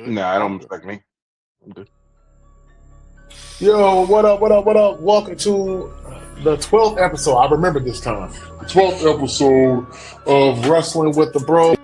Nah, I don't expect me. Okay. Yo, what up, what up, what up? Welcome to the 12th episode. I remember this time. The 12th episode of Wrestling with the Bros.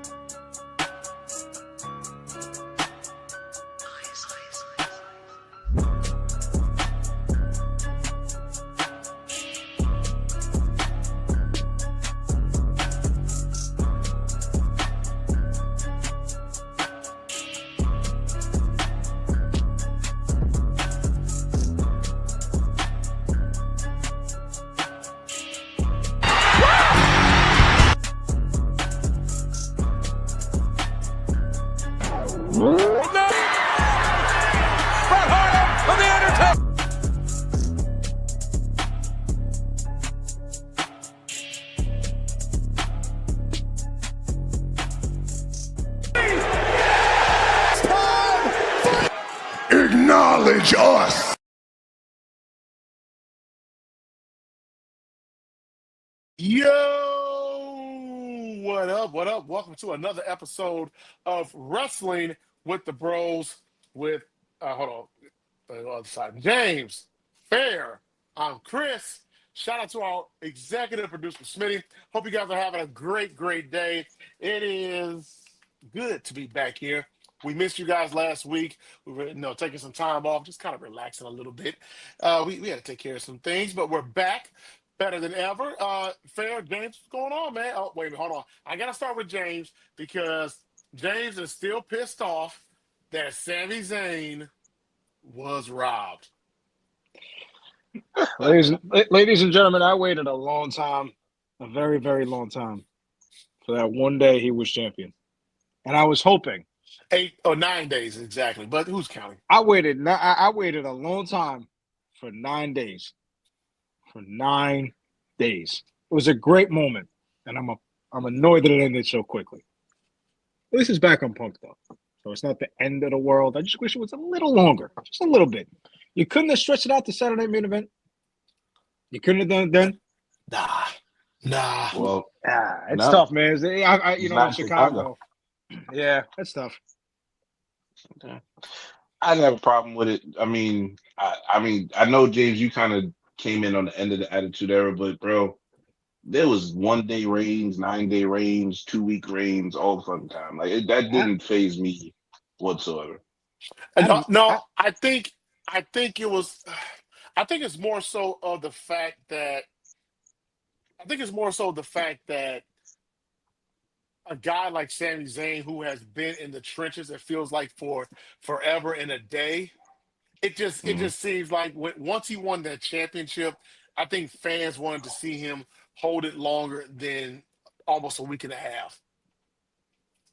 Acknowledge us. Yo, what up? What up? Welcome to another episode of Wrestling with the Bros. With hold on, the other side, James, Fair. I'm Chris. Shout out to our executive producer, Smitty. Hope you guys are having a great day. It is good to be back here. We missed you guys last week. We were, taking some time off, just kind of relaxing a little bit. We had to take care of some things, but we're back better than ever. Fair, James, what's going on, man? Oh, wait a minute, hold on. I got to start with James because James is still pissed off that Sami Zayn was robbed. Ladies and gentlemen, I waited a long time, a very long time, for that one day he was champion. And I was hoping. 8 or 9 days exactly, but who's counting? I waited a long time for 9 days. For 9 days. It was a great moment, and I'm annoyed that it ended so quickly. At least it's back on Punk, though. So it's not the end of the world. I just wish it was a little longer. Just a little bit. You couldn't have stretched it out to Saturday main event? You couldn't have done it then? Nah. Well, it's tough, man. In Chicago. Yeah, it's tough. Okay. I didn't have a problem with it. I mean, I know, James, you kind of came in on the end of the Attitude Era, but bro, there was 1 day reigns, 9 day reigns, 2 week reigns, all the fucking time. Like that didn't phase me whatsoever. I think it was. I think it's more so of the fact that. A guy like Sami Zayn, who has been in the trenches, it feels like for forever and a day. It just seems like once he won that championship, I think fans wanted to see him hold it longer than almost a week and a half.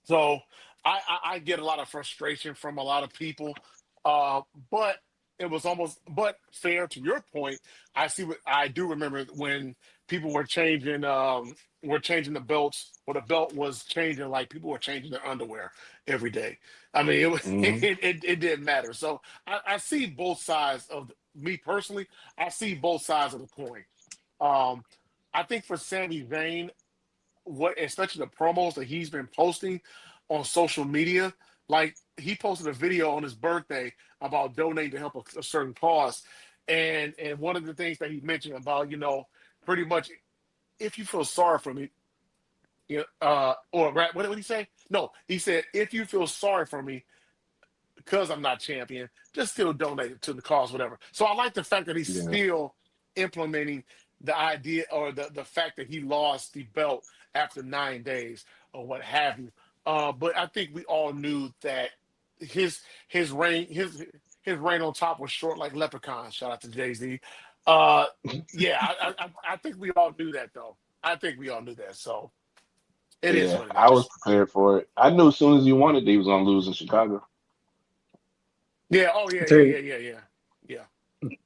So I get a lot of frustration from a lot of people, but it was but fair to your point. I do remember when people were changing the belts, or the belt was changing, like people were changing their underwear every day. I mean, it was it didn't matter. So I see both sides of me personally. I see both sides of the coin. I think for Sami Zayn, especially the promos that he's been posting on social media, like he posted a video on his birthday about donating to help a certain cause, and one of the things that he mentioned about, pretty much, if you feel sorry for me, what did he say? No, he said, if you feel sorry for me because I'm not champion, just still donate it to the cause, whatever. So I like the fact that he's still implementing the idea, or the fact that he lost the belt after 9 days or what have you. But I think we all knew that his reign on top was short like leprechaun. Shout out to Jay-Z. I think we all knew that, though. I think we all knew that. So it is what it is. I was prepared for it. I knew as soon as he won it, he was gonna lose in Chicago. Yeah. Oh yeah. To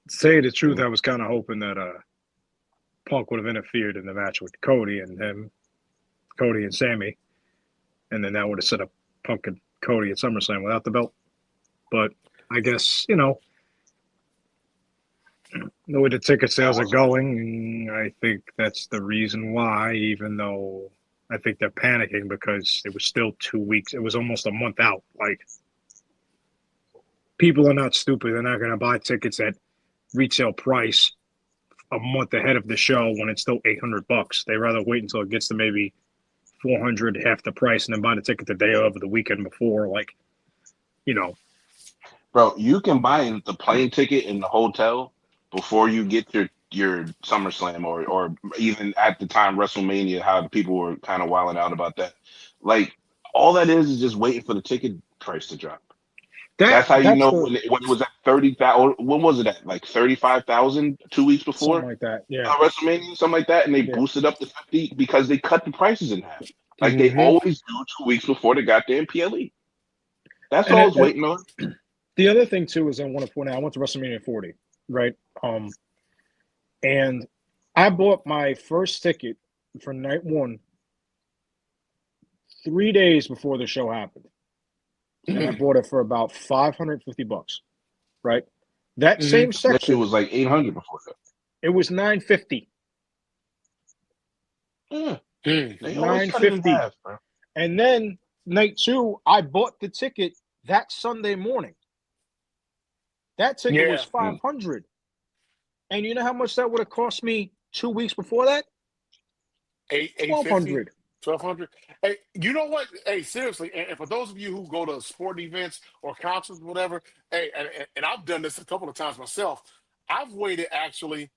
say the truth, I was kind of hoping that Punk would have interfered in the match with Cody and Sammy, and then that would have set up Punk and Cody at SummerSlam without the belt. But I guess, the way the ticket sales are going, I think that's the reason why, even though I think they're panicking because it was still 2 weeks. It was almost a month out. Like, people are not stupid. They're not going to buy tickets at retail price a month ahead of the show when it's still $800. They rather wait until it gets to maybe 400, half the price, and then buy the ticket the day of or the weekend before. Like, you know, Bro, you can buy the plane ticket in the hotel before you get your SummerSlam or even at the time WrestleMania, how people were kind of wilding out about that. Like all that is just waiting for the ticket price to drop. That's how you that's know the when it was at 30,000. When was it at? Like 35,000 2 weeks something before like that. Yeah, WrestleMania, something like that, and they yeah. boosted up to 50 because they cut the prices in half, like they Hmm. always do 2 weeks before the goddamn PLE. That's And all I was waiting on. the other thing too is I want to point out I went to WrestleMania 40, right? And I bought my first ticket for night one 3 days before the show happened, and I Hmm. bought it for about $550, right? That Hmm. same That shit section, was like 800 before that. it was 950, Yeah, they always nine cut it in fifty, half, bro. and then night two, I bought the ticket that Sunday morning. That ticket was Yeah. 500, and you know how much that would have cost me 2 weeks before that? Eight Twelve fifty, hundred. 1200. Hey, you know what? Hey, seriously, and for those of you who go to sporting events or concerts, whatever, hey, and I've done this a couple of times myself. I've waited actually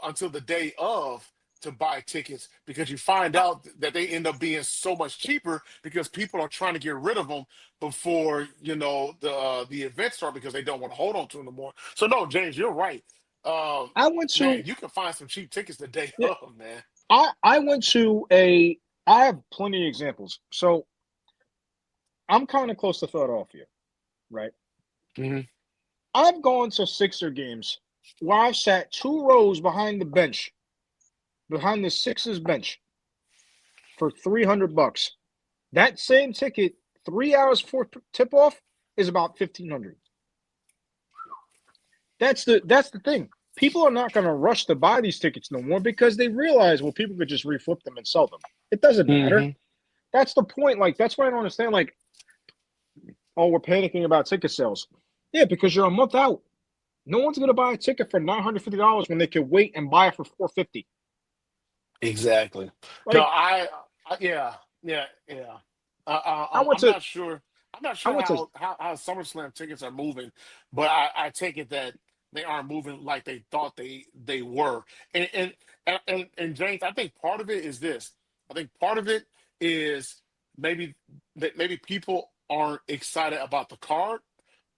until the day of to buy tickets because you find out that they end up being so much cheaper because people are trying to get rid of them before the event start because they don't want to hold on to them anymore. So no, James, you're right. I went Man, to you can find some cheap tickets the day yeah, of, man. I went to a I have plenty of examples. So I'm kind of close to Philadelphia, right? Hmm. I've gone to Sixer games where I sat 2 rows behind the bench, behind the Sixers bench for $300. That same ticket, 3 hours for tip off, is about 1,500. That's the thing. People are not going to rush to buy these tickets no more because they realize, well, people could just reflip them and sell them. It doesn't matter. Hmm. That's the point. Like, that's why I don't understand. Like, oh, we're panicking about ticket sales. Yeah, because you're a month out. No one's going to buy a ticket for $950 when they can wait and buy it for $450. Exactly. No, Like, yeah, yeah, yeah. I went I'm to, not sure. I'm not I sure went to, how SummerSlam tickets are moving, but I take it that they aren't moving like they thought they were. And James, I think part of it is this. I think part of it is maybe that maybe people aren't excited about the card,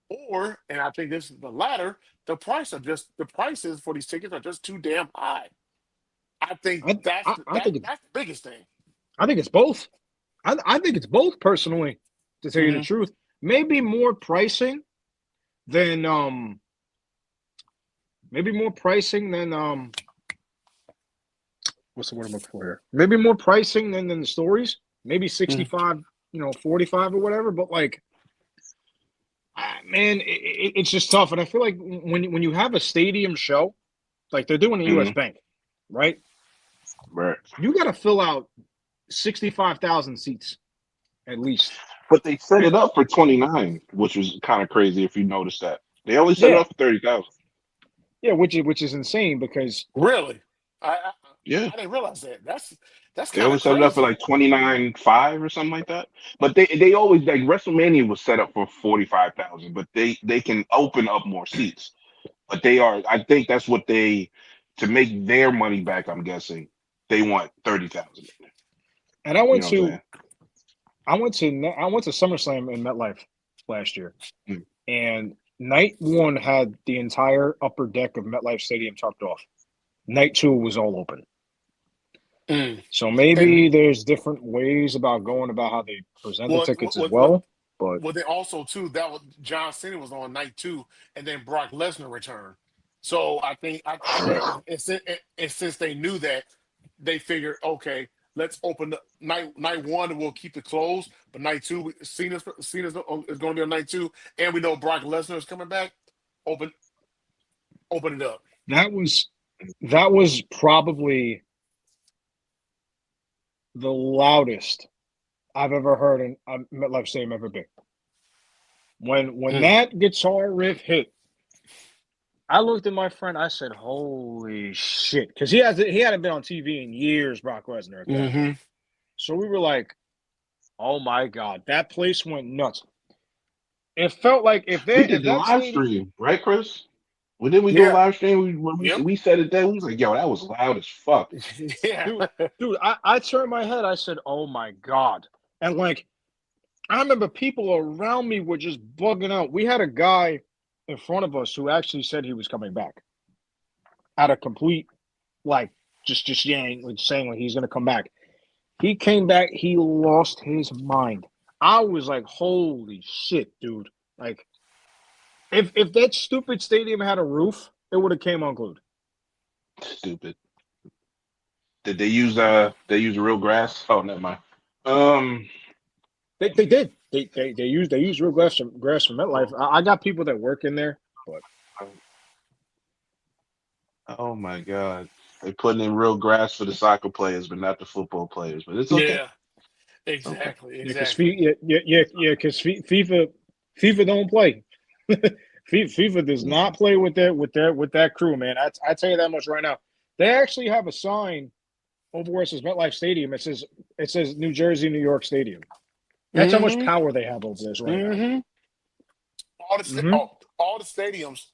or and I think this is the latter. The prices for these tickets are just too damn high. I think I, I think it's, that's the biggest thing. I think it's both. I think it's both personally, to tell you the Hmm. truth. Maybe more pricing than, maybe more pricing than, what's the word I'm looking for here? Maybe more pricing than the stories. Maybe 65, 45 or whatever. But like, man, it's just tough. And I feel like when you have a stadium show, like they're doing a U.S. Hmm. Bank, right? Right. You got to fill out 65,000 seats at least. But they set And it up for 29, which was kind of crazy if you noticed that. They only set it yeah, up for 30,000. yeah, which is insane because Really, I, I Yeah. I didn't realize that. That's They kind only of set it up for crazy. like 29.5 or something like that. But they always like WrestleMania was set up for 45,000, but they can open up more seats. But they are I think that's what they to make their money back, I'm guessing. They want 30,000. and I You went know what to I'm I went to SummerSlam in MetLife last year, saying? and night one had the entire upper deck of MetLife Stadium tarped off. Night two was all open. Mm. So And maybe there's different ways about going about how they present the what tickets what as what what well. But what they also too that was John Cena was on night two, and then Brock Lesnar returned. So I think Right. and since they knew that, they figured, okay, let's open the night one and we'll keep it closed, but night two Cena's is going to be on night two, and we know Brock Lesnar is coming back. Open open it up. that was that was probably the loudest I've ever heard in a MetLife Stadium ever been. When Mm. that guitar riff hit, I looked at my friend. I said, "Holy shit!" Because he hadn't been on TV in years, Brock Lesnar at that. Mm-hmm. So we were like, "Oh my god!" That place went nuts. It felt like We did if the that live stadium, stream, right, Chris? When did we do a Yeah. live stream? Yep. We said it then. We was like, yo, that was loud as fuck. Yeah. dude, I turned my head. I said, "Oh my god!" And like I remember people around me were just bugging out. We had a guy in front of us who actually said he was coming back out of complete like just saying like he's gonna come back. He came back. He lost his mind. I was like, "Holy shit, dude!" Like if that stupid stadium had a roof, it would have came unglued. Stupid. Did they use real grass? Oh, never mind. Um. They did. They used real grass from MetLife. I got people that work in there, but Oh my God. They putting in real grass for the soccer players, but not the football players. But it's okay. Yeah. It's okay. Exactly. yeah, because Exactly. because FIFA don't play. FIFA does Yeah. not play with that crew, man. I tell you that much right now. They actually have a sign over where it says MetLife Stadium. It says New Jersey, New York Stadium. That's how much Mm-hmm. power they have over this right now. Mm-hmm. Hmm All the stadiums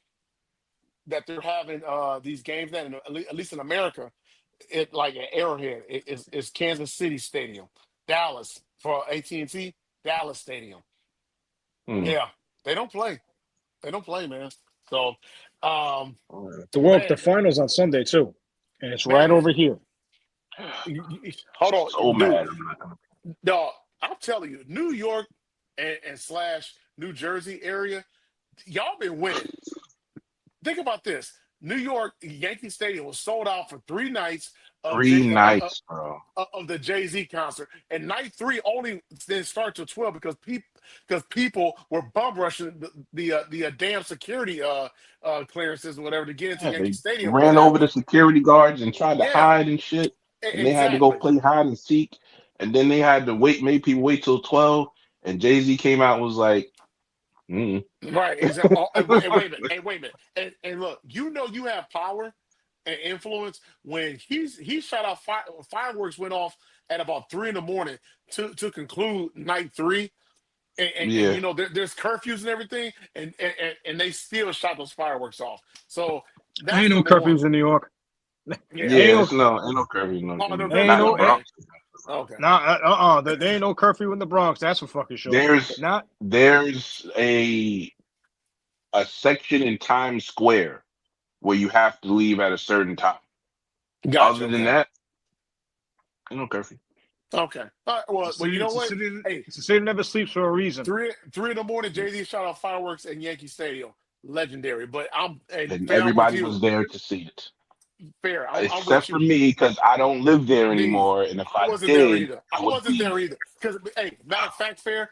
that they're having these games in, at least in America, it like at Arrowhead, it's Kansas City Stadium, Dallas for AT&T, Dallas Stadium. Hmm. Yeah, they don't play. They don't play, man. So, um, All right. The man, finals on Sunday too, and it's right man, over here. hold So on, dude. mad. I'm not gonna. No, I'm telling you, New York and slash New Jersey area, y'all been winning. Think about this: New York Yankee Stadium was sold out for 3 nights of Three nights, bro. of the Jay Z concert, and night three only didn't start till 12 because people were bum rushing the damn security clearances or whatever to get into Yeah, Yankee they Stadium or ran over whatever. the security guards and tried to Yeah, hide and shit. And they had to go exactly. play hide and seek. And then they had to wait, made people wait till 12. And Jay-Z came out and was like, mm. Right, exactly. Oh, and wait a minute, and wait a minute, and look, you have power and influence when he shot out fireworks went off at about 3 in the morning to conclude night three, and Yeah. there's curfews and everything, and they still shot those fireworks off. So Ain't that's no number one. curfews in New York. Yeah. ain't Yeah, no ain't no curfew, no, Oh no, ain't there's not in the no okay, Bronx. okay. there ain't no curfew in the Bronx. That's for fucking sure. There's Not there's a section in Times Square where you have to leave at a certain time. Gotcha. Other than Okay. that, ain't no curfew. Okay. All right, it's a well, you city. know what? Hey, It's a city that never sleeps for a reason. three in the morning, Jay Z shot off fireworks in Yankee Stadium. Legendary. But and And fair, I'm with everybody you. was there to see it. Fair, I'm with Except for you. me, because I don't live there Me, anymore. And if I I wasn't there did, either. I I would wasn't be there either. Because hey, matter of fact, fair,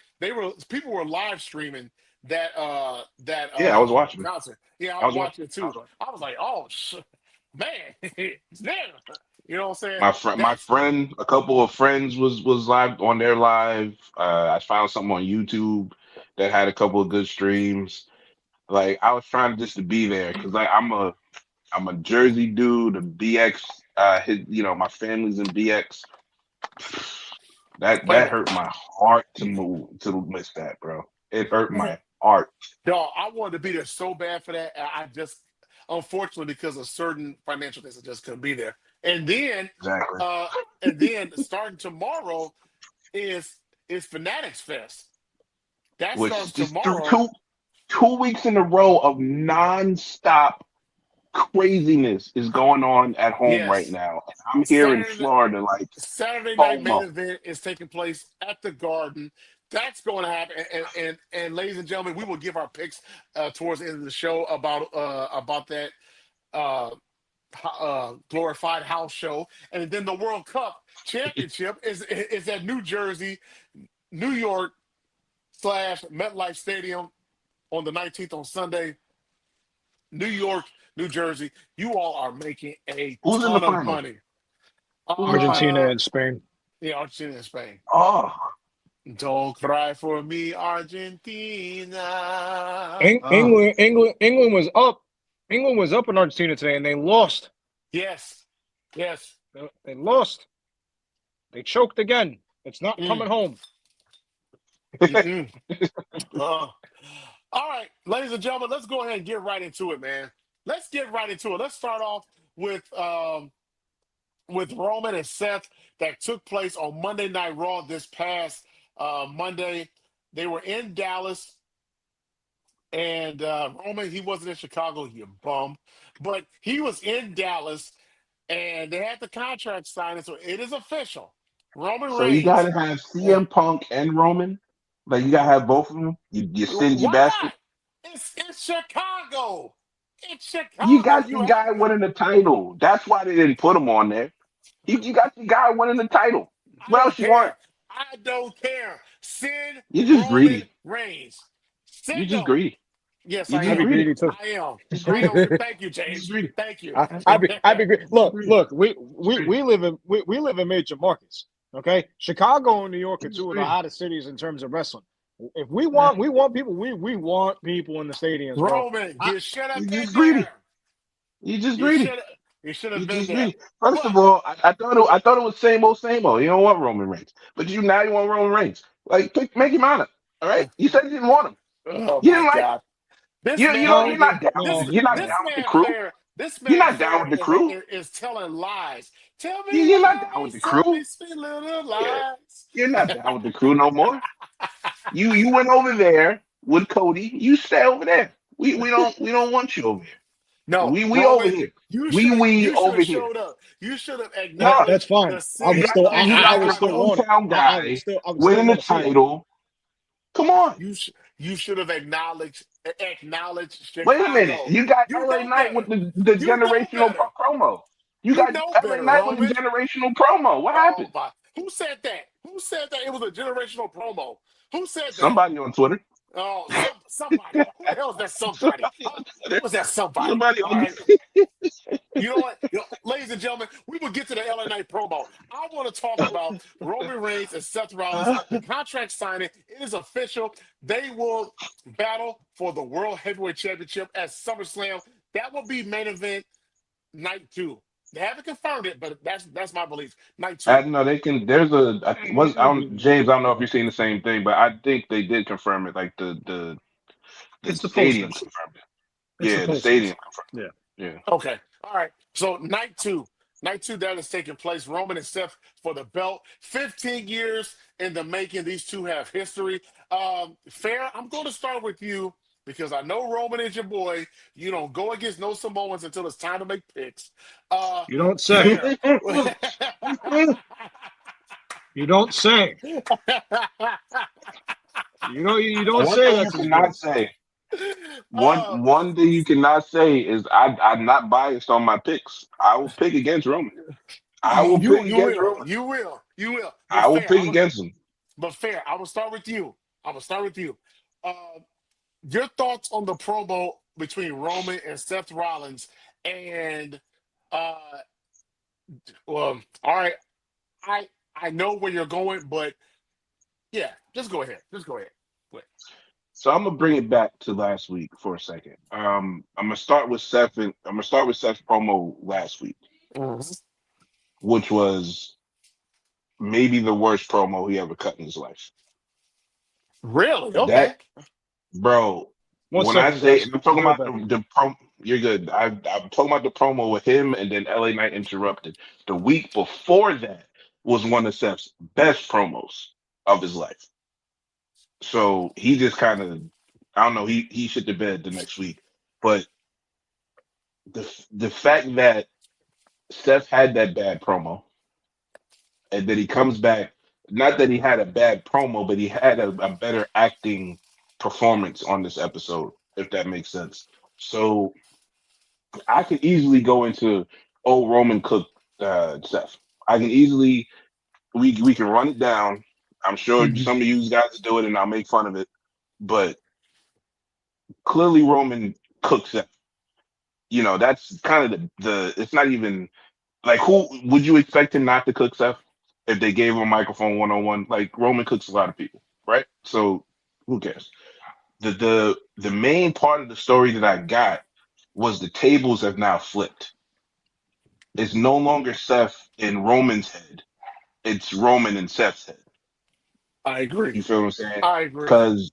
people were live streaming yeah, I was watching. concert. Yeah, I I was was watching. watching it I too. was watching. I was like, oh man, it's there. You know what I'm saying? My That's friend, a couple of friends was live on their live. I found something on YouTube that had a couple of good streams. Like I was trying just to be there because like I'm a Jersey dude, a BX. My family's in BX. That hey, hurt my heart to miss that, bro. It hurt my heart. dog, I wanted to be there so bad for that. I just, unfortunately, because of certain financial things, I just couldn't be there. And then, Exactly. uh, and then starting tomorrow is Fanatics Fest. That starts Which just tomorrow. 2 weeks in a row of nonstop craziness is going on at home right Yes, now. And I'm here in Saturday Florida, like Saturday night main FOMO. event is taking place at the Garden. That's going to happen. And ladies and gentlemen, we will give our picks towards the end of the show about that uh, glorified house show. And then the World Cup championship is at New Jersey, New York slash MetLife Stadium on the 19th on Sunday. New York, New Jersey. You all are making a Who's in the ton of finals? money. Who's in the finals? Argentina Uh, and Spain. yeah, Argentina and Spain. Oh. Don't cry for me, Argentina. Oh, England was up. England was up in Argentina today, and they lost. Yes, yes. They lost. They choked again. It's not Mm, coming home. mm-mm. Uh, all right, ladies and gentlemen, let's go ahead and get right into it, man. Let's get right into it. Let's start off with Roman and Seth that took place on Monday Night Raw this past Monday. They were in Dallas, and Roman, he wasn't in Chicago, you bum, but he was in Dallas, and they had the contract signed, so it is official. Roman so you gotta Reigns. have uh, CM Punk and Roman? Like you gotta have both of them? You stingy Why bastard. not? It's Chicago. It's You Chicago. got You your have guy winning the title. That's why they didn't put him on there. You got your guy winning the title. I What don't else you want? care. I don't care. Send You're just Roman greedy. Reigns. You're Send just him. greedy. Yes, You're I I'd just be am. greedy. greedy too. I am. Just I greedy. am. Thank you, You're just James. greedy. Thank you. I'd be greedy. You're Look, just greedy. look. We Just we greedy. we live in we live in major markets. Okay, Chicago and New York are You're just two of the greedy. hottest cities in terms of wrestling. If Yeah. we want people. We want people in the stadiums, bro. Roman, I, you should have You're been just greedy. there. You're just You greedy. should you should have You're been just there. greedy. First of But all, I thought it was same old. You don't want Roman Reigns, but you want Roman Reigns. Like make him honor. All right. You said you didn't want him. oh You my didn't like him. God. This man no, You're not down. this no, You're not no. this down with the man crew. fair this You're man not down fair with the crew. is telling lies. Tell me You're not down with lies, the tell me crew. sweet little Yeah. lies. You're not down with the crew no more. You went over there with Cody. You stay over there. We don't want you over here. No, We over Roman, here. We you should over have here. showed up. You should have No, That's acknowledged fine. the city of you I got would your still Chicago. want it. hometown guy I would still winning the want to see it. title. Come on. You should have acknowledged Wait a minute. Chicago. You got You LA know Knight with better. the You know generational better. promo. You You got know LA better, Knight with the Roman. generational promo. What Oh happened? my! Who said that? Who said that it was a generational promo? Who said that? Somebody on Twitter. Oh, somebody. Who the hell is that somebody? Somebody Huh? on Who Twitter. was that somebody? Somebody All on. right. You know what? Ladies and gentlemen, we will get to the LA Knight promo. I want to talk about Roman Reigns and Seth Rollins. The contract signing, it is official. They will battle for the World Heavyweight Championship at SummerSlam. That will be main event night two. They haven't confirmed it, but that's my belief. Night I two. know they can. There's a I, was I don't, James. I don't know if you're seeing the same thing, but I think they did confirm it. Like the It's the stadium posters. confirmed it. It's the Yeah, the stadium posters. confirmed Yeah. it. Yeah. Okay. All right. So night two. Night two that is taking place. Roman and Seth for the belt. 15 years in the making. These two have history. Fair, I'm going to start with you because I know Roman is your boy. You don't go against no Samoans until it's time to make picks. You don't say. Fair. You don't say. You don't One say thing that you to these women. cannot say. uh, One thing you cannot say is I'm not biased on my picks. I will pick against Roman. I will pick you against will. Roman. You will. But I will fair. pick against him. I will start with you. I will start with you. Uh, your thoughts on the promo between Roman and Seth Rollins, and uh, well, all right, I know where you're going, but yeah, just go ahead. Just go ahead. Go So I'm gonna bring it back to last week for a second. I'm gonna start with Seth and I'm gonna start with Seth's promo last week, ahead. which was maybe the worst promo he ever cut in his life. Really? That Okay. bro, One when I second, say guys. I'm I'll talking be right about back. the pro, you're good. I'm talking about the promo with him and then LA Knight interrupted. The week before that was one of Seth's best promos of his life. So he just kind of, I don't know, he shit the bed the next week. But the fact that Seth had that bad promo and then he comes back, not that he had a bad promo, but he had a better acting performance on this episode, if that makes sense. So I could easily go into old Roman Cook Seth. I can easily we can run it down. I'm sure Mhm. some of you guys do it and I'll make fun of it, but clearly Roman cooks Seth. You know, that's kind of the it's not even like who would you expect him not to cook Seth? if they gave him a microphone 1-on-one. Like Roman cooks a lot of people, right? So who cares? The main part of the story that I got was the tables have now flipped. It's no longer Seth in Roman's head. It's Roman in Seth's head. I agree. You feel what I'm saying? I agree. Because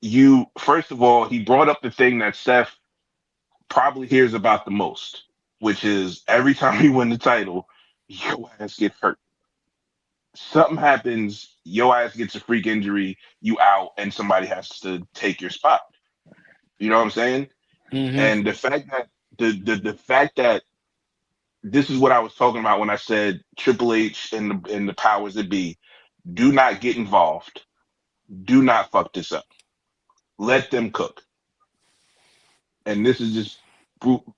you, first of all, he brought up the thing that Seth probably hears about the most, which is every time you win the title, your ass get hurt. Something happens, your ass gets a freak injury, you out, and somebody has to take your spot. You know what I'm saying? Hmm. And the fact that the fact that this is what I was talking about when I said Triple H and the powers that be do not get involved. Do not fuck this up. Let them cook. And this is just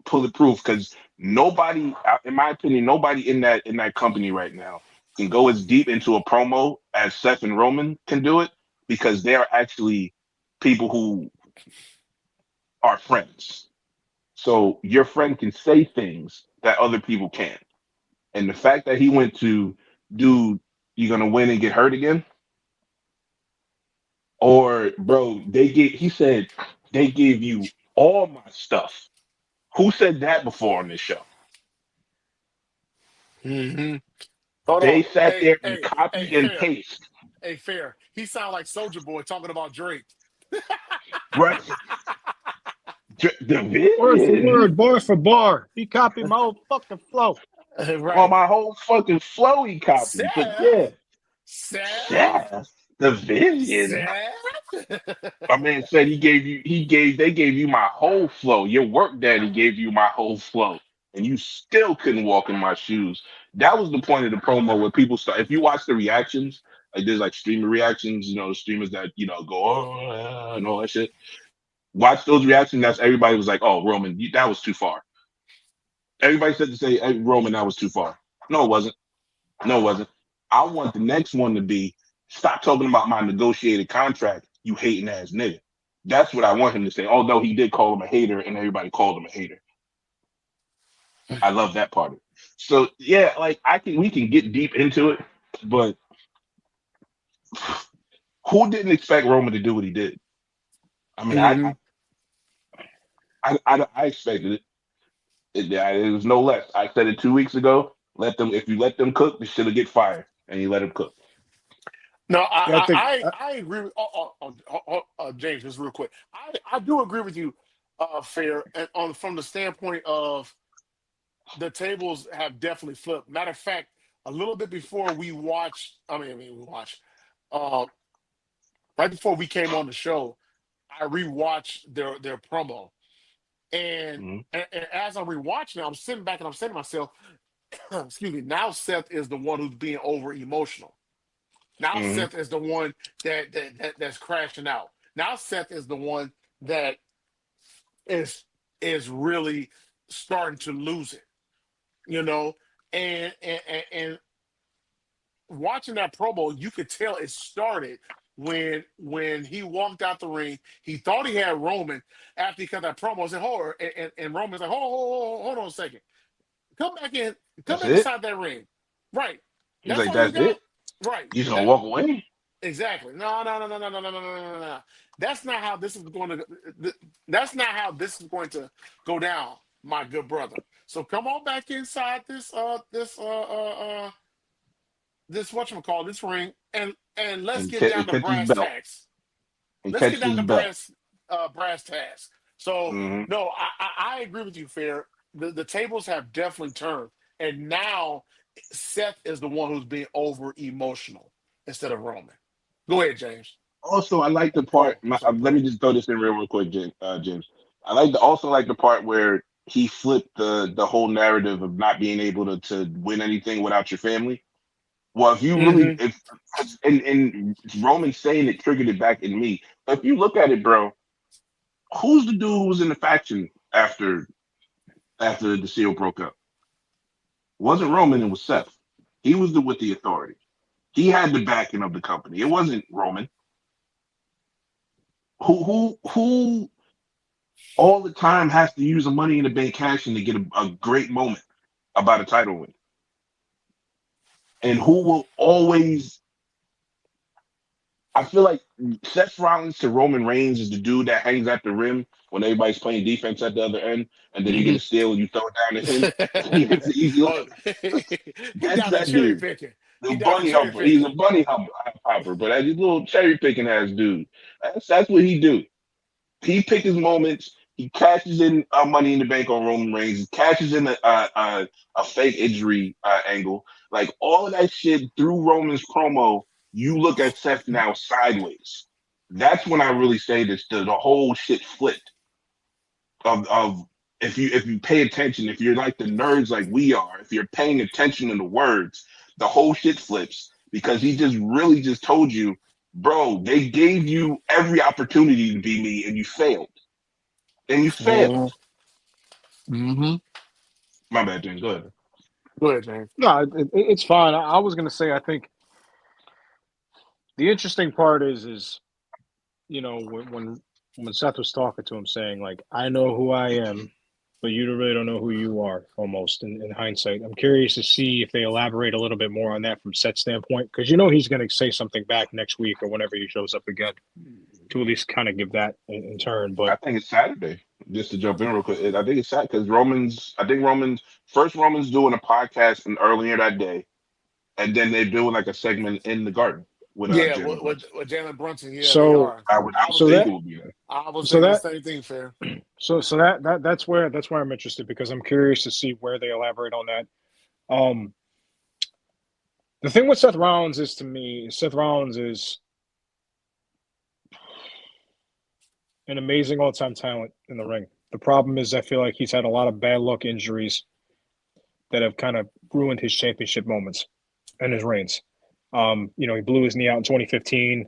bulletproof because nobody, in my opinion, nobody in that company right now can go as deep into a promo as Seth and Roman can do it because they are actually people who are friends. So your friend can say things that other people can't. And the fact that he went to, dude, you're gonna win and get hurt again, or bro, he said they gave you all my stuff. Who said that before on this show? Hmm. Hold on. They sat Hey, there and hey, copied hey, and fair. pasted. Hey, fair. He sound like Soldier Boy talking about Drake. Right. The Word for vision word, bar for bar. He copied my whole fucking flow. on Right. my whole fucking flow he copied. But yeah, Seth. Seth. yeah, the vision. Seth. My man said they gave you my whole flow. Your work daddy gave you my whole flow. And you still couldn't walk in my shoes. That was the point of the promo where people start. If you watch the reactions, like there's like streamer reactions, the streamers that, go, oh, yeah, and all that shit. Watch those reactions. That's everybody was like, oh, Roman, that was too far. Everybody said to say, hey, Roman, that was too far. No, it wasn't. No, it wasn't. I want the next one to be stop talking about my negotiated contract, you hating ass nigga. That's what I want him to say. Although he did call him a hater and everybody called him a hater. I love that part of it. So yeah, like we can get deep into it, but who didn't expect Roman to do what he did? I mean, Hmm. I expected it. It was no less. I said it 2 weeks ago. If you let them cook, they should have get fired, and you let them cook. No, Yeah, I think I agree with James. Just real quick, I do agree with you, fair, and on from the standpoint of the tables have definitely flipped. Matter of fact, a little bit before we watched, we watched, uh, right before we came on the show, I rewatched their promo, and, Mm-hmm. and as I'm rewatching it, I'm sitting back and I'm saying to myself, excuse me, now Seth is the one who's being over emotional. Now Mm-hmm. Seth is the one that's crashing out. Now Seth is the one that is is really starting to lose it, you know. And watching that promo, you could tell it started when he walked out the ring. He thought he had Roman after he cut that promo. I said, "Hold," and Roman's like, hold on a second, come back in, come That's back it. inside that ring." Right. He's That's like, all you that's got. it. Right. You just gonna That walk away? exactly. No, no, no, no, no, no, no, no, no, no, no. That's not how this is going to. That's not how this is going to go down, my good brother. So come on back inside this whatchamacallit, this ring, and let's And, get down and to catch his brass belt. tacks. And Let's catch get down his to belt. brass tacks. So Mm-hmm. no, I agree with you, Fair. The tables have definitely turned, and now Seth is the one who's being over emotional instead of Roman. Go ahead, James. Also, I like the part. Paul. I'm sorry, Let me Paul. just throw this in real quick, James. Also like the part where he flipped the whole narrative of not being able to win anything without your family. Well, if you really Hmm. if and Roman saying it triggered it back in me. But if you look at it, bro, who's the dude who was in the faction after the seal broke up? It wasn't Roman, it was Seth. He was with the authority. He had the backing of the company. It wasn't Roman. Who all the time has to use a money in the bank cash in to get a great moment about a title win. and who will always. I feel like Seth Rollins to Roman Reigns is the dude that hangs at the rim when everybody's playing defense at the other end, and then you get Hmm. a steal and you throw it down to him. He gets the easy Oh, layup. he That's down there that cherry dude. picking. The He down there bunny cherry hopper. He's a picking. hopper, but that little cherry picking ass dude. That's what he do. He pick his moments. He cashes in money in the bank on Roman Reigns. He cashes in a fake injury angle. Like all of that shit through Roman's promo, you look at Seth now sideways. That's when I really say this. The whole shit flipped of if you pay attention, if you're like the nerds like we are, if you're paying attention to the words, the whole shit flips because he just really just told you, bro, they gave you every opportunity to be me and you failed. And you failed. Mm-hmm. My bad, James. Go ahead. Good, man. No, it's fine. I was gonna say I think the interesting part is when Seth was talking to him, saying like, "I know who I am, but you really don't know who you are." Almost in hindsight, I'm curious to see if they elaborate a little bit more on that from Seth's standpoint, because he's going to say something back next week or whenever he shows up again to at least kind of give that in turn. I But think it's Saturday. Just to jump in real quick, I think it's sad because I think Roman's doing a podcast earlier that day, and then they're doing like a segment in the garden with Yeah, Jalen Brunson. with Jalen Brunson, yeah, they so are. I would so think it that would be that. I was so thinking the that same thing, fair. that's where I'm interested because I'm curious to see where they elaborate on that. Um, the thing with Seth Rollins is to me, Seth Rollins is an amazing all-time talent in the ring. The problem is I feel like he's had a lot of bad luck injuries that have kind of ruined his championship moments and his reigns. He blew his knee out in 2015.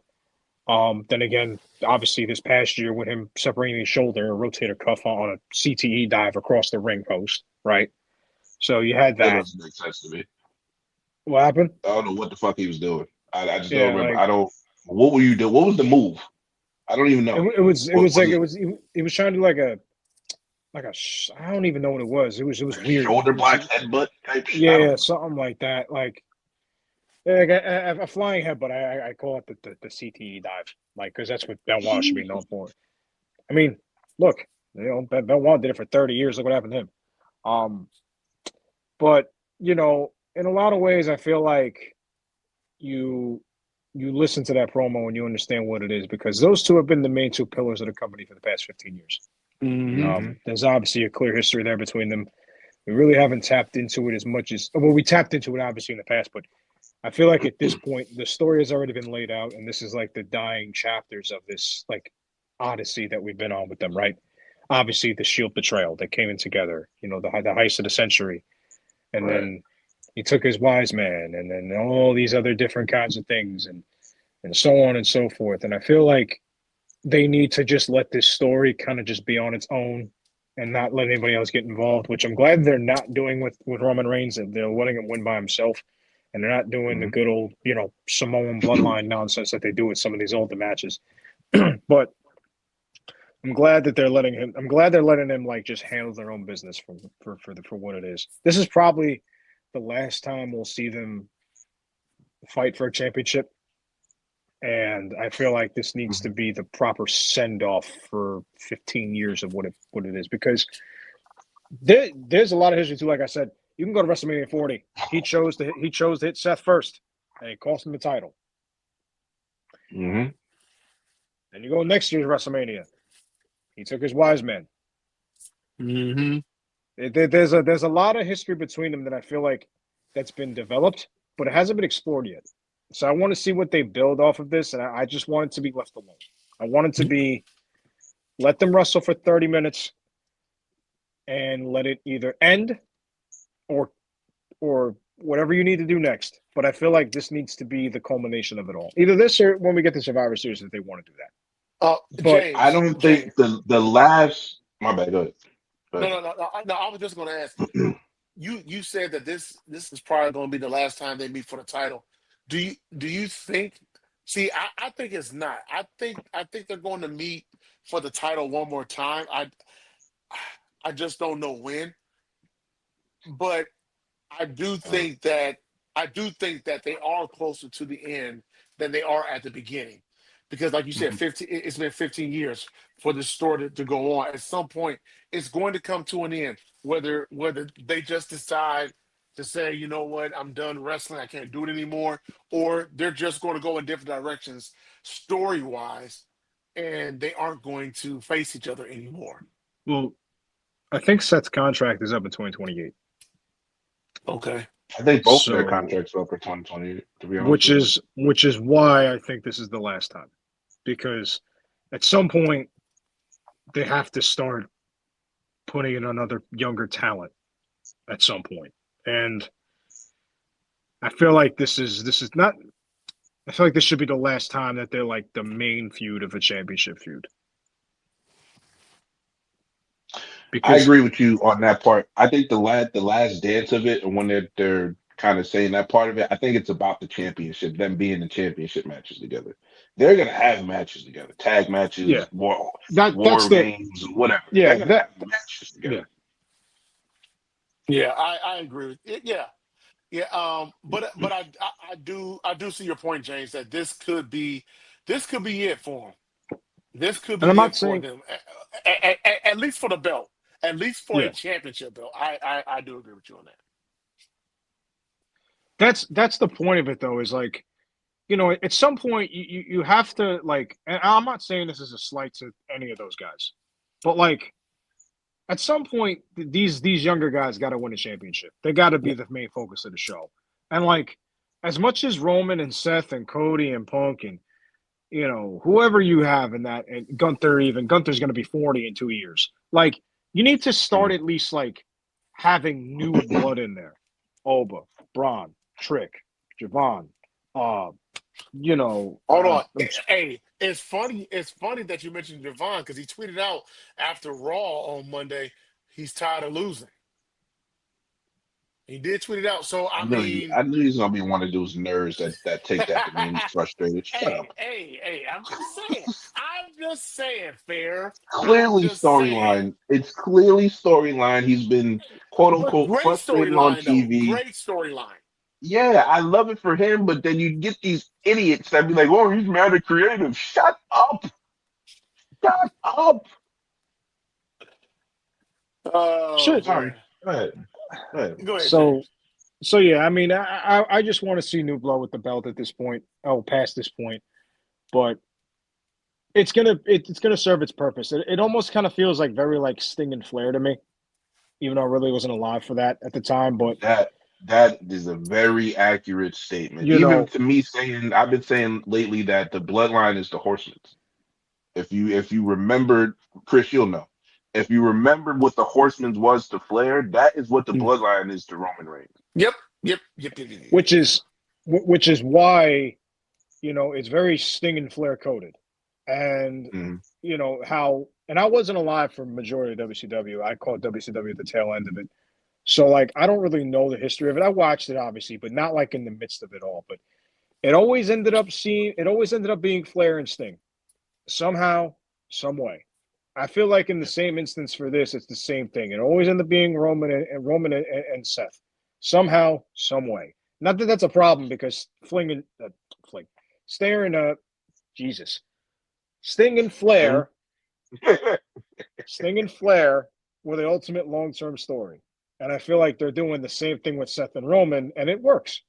Then again, obviously this past year with him separating his shoulder, a rotator cuff on a CTE dive across the ring post, right? So you had That that. doesn't make sense to me. What happened? I don't know what the fuck he was doing. I just don't Yeah, remember. like I don't. What were you doing? What was the move? I don't even know. it What was was like it? he was trying to do like a I don't even know what it was. It was A weird. shoulder block headbutt type shit? I don't Yeah, know. something like that. Like a flying headbutt. I call it the CTE dive, like because that's what Benoit should be known for. I mean, look, Benoit did it for 30 years. Look what happened to him. Um, but in a lot of ways, I feel like you you listen to that promo and you understand what it is because those two have been the main two pillars of the company for the past 15 years. Mm-hmm. Hmm. There's obviously a clear history there between them. We really haven't tapped into it as much as well. We tapped into it obviously in the past, but I feel like at this point the story has already been laid out, and this is like the dying chapters of this like odyssey that we've been on with them, right? Obviously, the Shield betrayal that came in together, the heist of the century, and Right. then he took his wise man, and then all these other different kinds of things, and so on and so forth. And I feel like they need to just let this story kind of just be on its own and not let anybody else get involved, which I'm glad they're not doing with Roman Reigns, and they're letting him win by himself. And they're not doing the Hmm. good old, Samoan bloodline nonsense that they do with some of these older matches. But I'm glad that they're letting him. I'm glad they're letting him like just handle their own business for what it is. This is probably the last time we'll see them fight for a championship, and I feel like this needs to be the proper send off for 15 years of what it is because there's a lot of history too. Like I said, you can go to WrestleMania 40. He chose to hit Seth first, and it cost him the title. Hmm. Then you go next year's WrestleMania. He took his wise men. Mm-hmm. There's a lot of history between them that I feel like that's been developed, but it hasn't been explored yet. So I want to see what they build off of this, and I just want it to be left alone. I want it to be let them wrestle for 30 minutes and let it either end or whatever you need to do next. But I feel like this needs to be the culmination of it all. Either this or when we get to Survivor Series if they want to do that. But I James, don't think James. the last. My bad. Go ahead. Go No, ahead. no, no, no. No, I was just going to ask. You said that this is probably going to be the last time they meet for the title. Do you think? See, I think it's not. I think they're going to meet for the title one more time. I just don't know when, but I do think that. I do think that they are closer to the end than they are at the beginning. Because like you said, Mhm. 15 it's been 15 years for this story to go on. At some point, it's going to come to an end. Whether they just decide to say, you know what, I'm done wrestling, I can't do it anymore, or they're just going to go in different directions story wise, and they aren't going to face each other anymore. Well, I think Seth's contract is up in 2028. Okay. I think both of their So, contracts are up for 2020. To be honest with you, which is why I think this is the last time, because at some point they have to start putting in another younger talent at some point, and I feel like this is not. I feel like this should be the last time that they're like the main feud of a championship feud, I because agree with you on that part. I think the last dance of it, and when they're kind of saying that part of it, I think it's about the championship, them being in championship matches together. They're gonna have matches together, tag yeah, matches, that's war the games, whatever. They're yeah gonna that have matches yeah. together. Yeah, I agree with it. Yeah. Yeah, but I do see your point, James, that this could be it for them. This could And I'm be not it for saying them, at least for the belt, at least for a yeah. championship belt. I do agree with you on that. That's the point of it though. Is like at some point you have to like. And I'm not saying this is a slight to any of those guys, but like at some point these younger guys got to win a championship. They got to Yeah. be the main focus of the show. And like as much as Roman and Seth and Cody and Punk and whoever you have in that, and Gunther's going to be 40 in 2 years. Like you need to start Mhm. at least like having new blood in there. Oba, Braun, Trick, Javon, uh, you know, Hold on. I'm Hey, it's funny. It's funny that you mentioned Devon because he tweeted out after Raw on Monday, he's tired of losing. He did tweet it out. So I knew he's gonna be one of those nerds that take that to mean he's frustrated. Shut hey, up. hey, hey, I'm just saying. I'm just saying, fair. I'm Clearly just saying. storyline. It's clearly storyline. He's been quote But unquote great frustrated on storyline, though. TV. Great storyline. Yeah, I love it for him, but then you get these idiots that be like, "Oh, he's mad at creative." Shut up! Shut up! Oh, shit. Sorry. man. Go ahead. Go ahead. Go ahead, So James. so yeah, I mean, I just want to see new blood with the belt at this point. Oh, past this point, but it's gonna serve its purpose. It almost kind of feels like very like Sting and Flair to me, even though I really wasn't alive for that at the time. But That that is a very accurate statement. you Even know, to me, saying I've been saying lately that the bloodline is the Horsemen. If you remembered, Chris, you'll know. If you remember what the Horsemen was to Flair, that is what the mm, bloodline is to Roman Reigns. Yep, yep. which is which is why it's very Sting and Flair coded, and Mhm. how. And I wasn't alive for majority of WCW. I caught WCW at the tail end of it, so like I don't really know the history of it. I watched it obviously, but not like in the midst of it all. But it always ended up being Flair and Sting somehow, some way. I feel like in the same instance for this, it's the same thing. It always ended up being Roman and Seth somehow, some way. Not that that's a problem because Fling, staring Jesus, Sting and Sting. Flair, Sting and Flair were the ultimate long term story, and I feel like they're doing the same thing with Seth and Roman, and it works.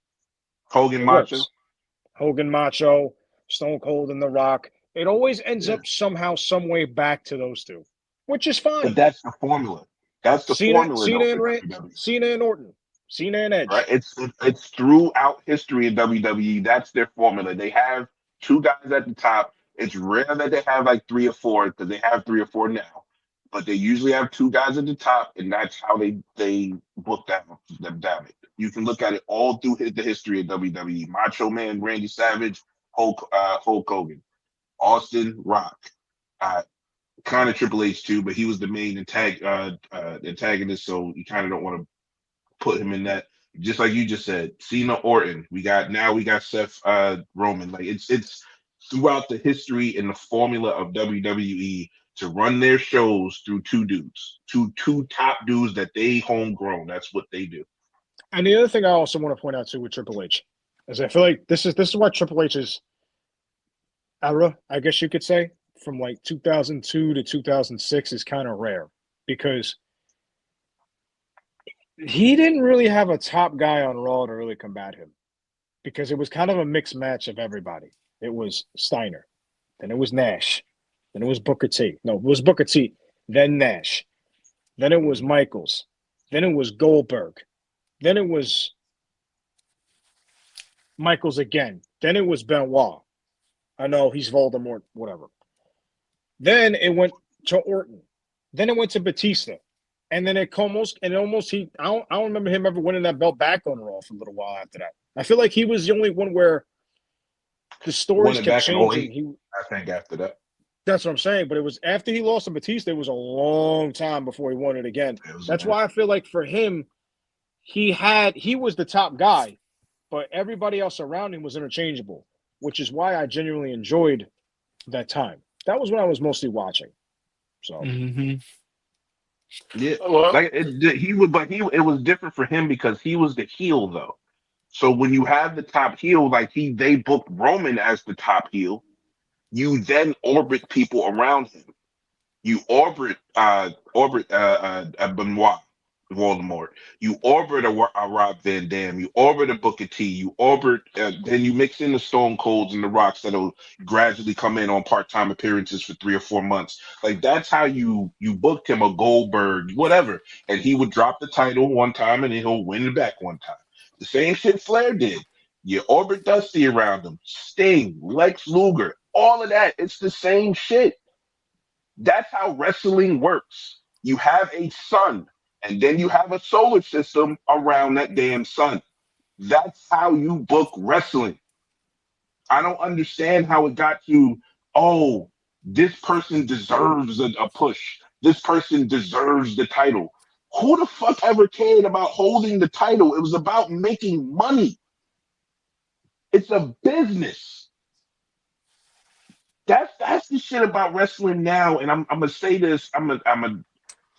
Hogan It Macho. works. Hogan Macho, Stone Cold and The Rock. It always ends Yeah. up somehow, some way back to those two, which is But fine. that's the formula. That's the formula though for WWE. Cena and Orton, Cena and Right? Edge. It's throughout history of WWE. That's their formula. They have two guys at the top. It's rare that they have like three or four because they have three or four now, but they usually have two guys at the top, and that's how they book them down. You can look at it all through the history of WWE. Macho Man, Randy Savage, Hulk Hogan, Austin, Rock. Uh, Kind of Triple H too, but he was the main antagonist, so you kind of don't want to put him in that. Just like you just said, Cena Orton. We got Seth Roman. Like it's throughout the history and the formula of WWE to run their shows through two dudes, two top dudes that they homegrown. That's what they do. And the other thing I also want to point out too with Triple H is I feel like this is why Triple H's era, I guess you could say, from like 2002 to 2006 is kind of rare because he didn't really have a top guy on Raw to really combat him because it was kind of a mixed match of everybody. It was Steiner, then it was Nash, then it was Booker T. No, it was Booker T, then Nash, then it was Michaels, then it was Goldberg, then it was Michaels again, then it was Benoit. I know he's Voldemort, whatever. Then it went to Orton. Then it went to Batista. And then it almost I don't remember him ever winning that belt back on Raw for a little while after that. I feel like he was the only one where the stories Won it kept back in changing. 08, I think, after that. That's what I'm saying. But it was after he lost to Batista, it was a long time before he won it again. That's why I feel like for him, he was the top guy, but everybody else around him was interchangeable, which is why I genuinely enjoyed that time. That was when I was mostly watching. So Yeah, Well, like he would, but it was different for him because he was the heel though. So when you have the top heel, like they booked Roman as the top heel, you then orbit people around him. You orbit Benoit, Voldemort. You orbit a Rob Van Dam. You orbit a Booker T. You orbit, then you mix in the Stone Colds and the Rocks that'll gradually come in on part-time appearances for 3 or 4 months. Like that's how you booked him, a Goldberg, whatever, and he would drop the title one time and then he'll win it back one time. The same shit Flair did. You orbit Dusty around him, Sting, Lex Luger, all of that. It's the same shit. That's how wrestling works. You have a sun, and then you have a solar system around that damn sun. That's how you book wrestling. I don't understand how it got to, oh, this person deserves a push. This person deserves the title. Who the fuck ever cared about holding the title? It was about making money. It's a business. That's the shit about wrestling now. And I'm gonna say this. I'm gonna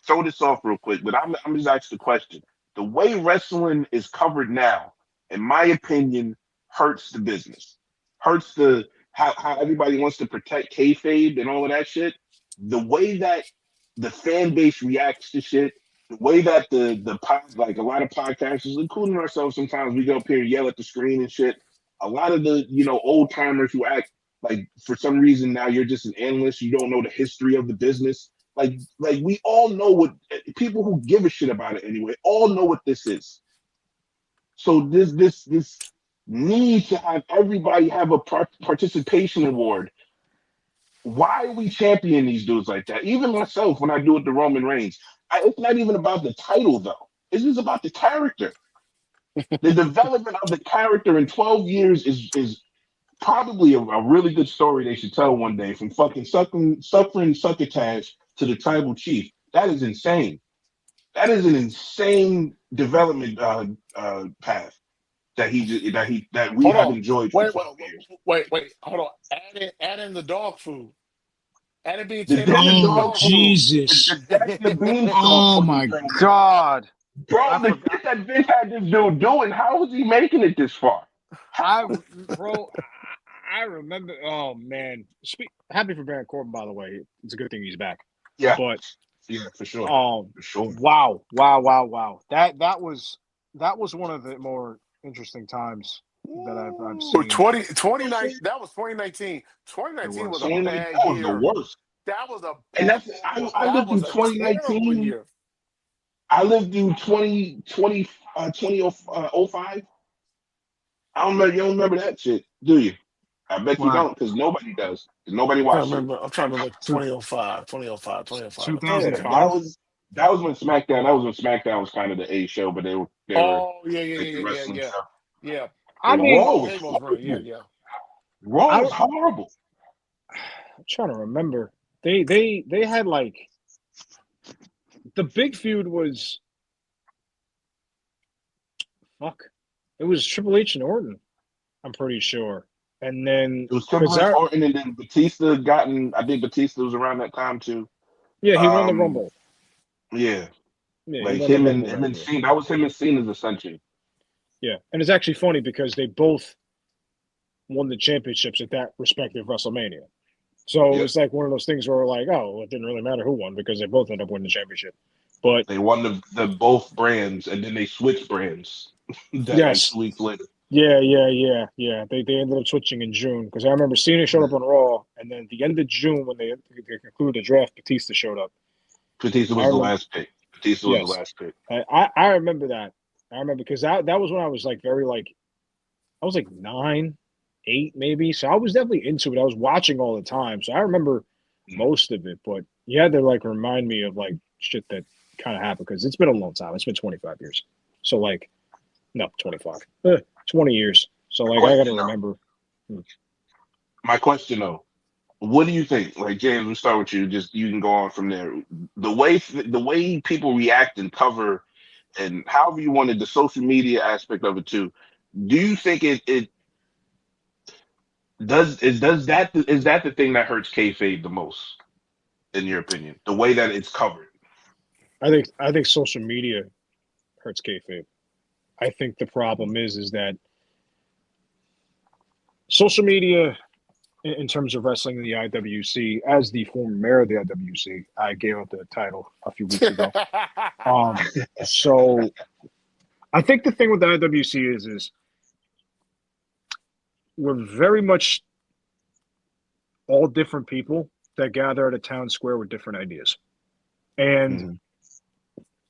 throw this off real quick, but I'm just asking the question. The way wrestling is covered now, in my opinion, hurts the business. Hurts the how everybody wants to protect kayfabe and all of that shit. The way that the fan base reacts to shit, the way that like a lot of podcasters, including ourselves, sometimes we go up here and yell at the screen and shit. A lot of the old timers who act like for some reason now you're just an analyst, you don't know the history of the business. Like we all know what people who give a shit about it anyway all know what this is. So this need to have everybody have a participation award. Why are we championing these dudes like that? Even myself, when I do it to Roman Reigns, it's not even about the title though. It's just about the character. The development of the character in 12 years is probably a really good story they should tell one day from fucking suffering succotash to the tribal chief. That is insane. That is an insane development path that we hold have on. enjoyed for Wait, 12 years. wait. Hold on. Add in the dog food. Add in being The champion damn with the Oh dog dog food, food. the Jesus! Jack and the Beanstalk Oh fucking my promo. God! I Bro, the forgot. shit that Vince had this dude doing, how was he making it this far? I How? bro, I remember. Oh man! Happy for Baron Corbin, by the way. It's a good thing he's back. Yeah, But yeah, for sure. um, For sure. wow! That was one of the more interesting times that I've Ooh, seen. 2019. That was 2019. It 2019 was was. a 2019, bad that was the year. worst. That was a And bad. I That lived was through a terrible 2019. year. I lived through 2005. I don't know. You don't remember that shit, do you? I bet you Wow. don't, because nobody does. Because nobody I'm trying to watched it. remember. I'm trying to remember Two, 2005, 2005, 2005. I think Yeah, so. 2005. that was when SmackDown. That was when SmackDown was kind of the A show, but they were Oh yeah, yeah, like yeah, the yeah, yeah, wrestling yeah. show. Yeah. I But mean, Raw was Havo's running. Yeah, horrible. yeah. Raw I was horrible. I'm trying to remember. They had like the big feud was fuck. It was Triple H and Orton. I'm pretty sure. And then It was Triple H, Cesaro, Orton, and then Batista gotten. I think Batista was around that time too. yeah, he won the Um, Rumble. yeah, Yeah, he like won the Rumble him that and year. Cena. That was him and Cena's ascension. Yeah, and it's actually funny because they both won the championships at that respective WrestleMania. So it Yep. was like one of those things where we're like, oh, well, it didn't really matter who won because they both ended up winning the championship. But They won the both brands, and then they switched brands that like yes, 2 weeks later. yeah. They ended up switching in June because I remember Cena showed up Mhm. on Raw, and then at the end of June when they concluded the draft, Batista showed up. Batista I was the remember, last pick. Batista was the yes, last pick. I remember that. I remember because that was when I was like very like I was like 9, 8 maybe. So I was definitely into it. I was watching all the time. So I remember most of it, but you had to like remind me of like shit that kind of happened because it's been a long time. It's been 25 years. So like, no, 25, 20 years. So My like, I got to question though. remember. Hmm. My question though. What do you think? Like James, we'll start with you. Just you can go on from there. The way people react and cover, and however you wanted the social media aspect of it too. Do you think it does that the thing that hurts kayfabe the most, in your opinion? The way that it's covered. I think social media hurts kayfabe. I think the problem is that social media in terms of wrestling in the IWC, as the former mayor of the IWC, I gave up the title a few weeks ago. So I think the thing with the IWC is we're very much all different people that gather at a town square with different ideas. And Mhm.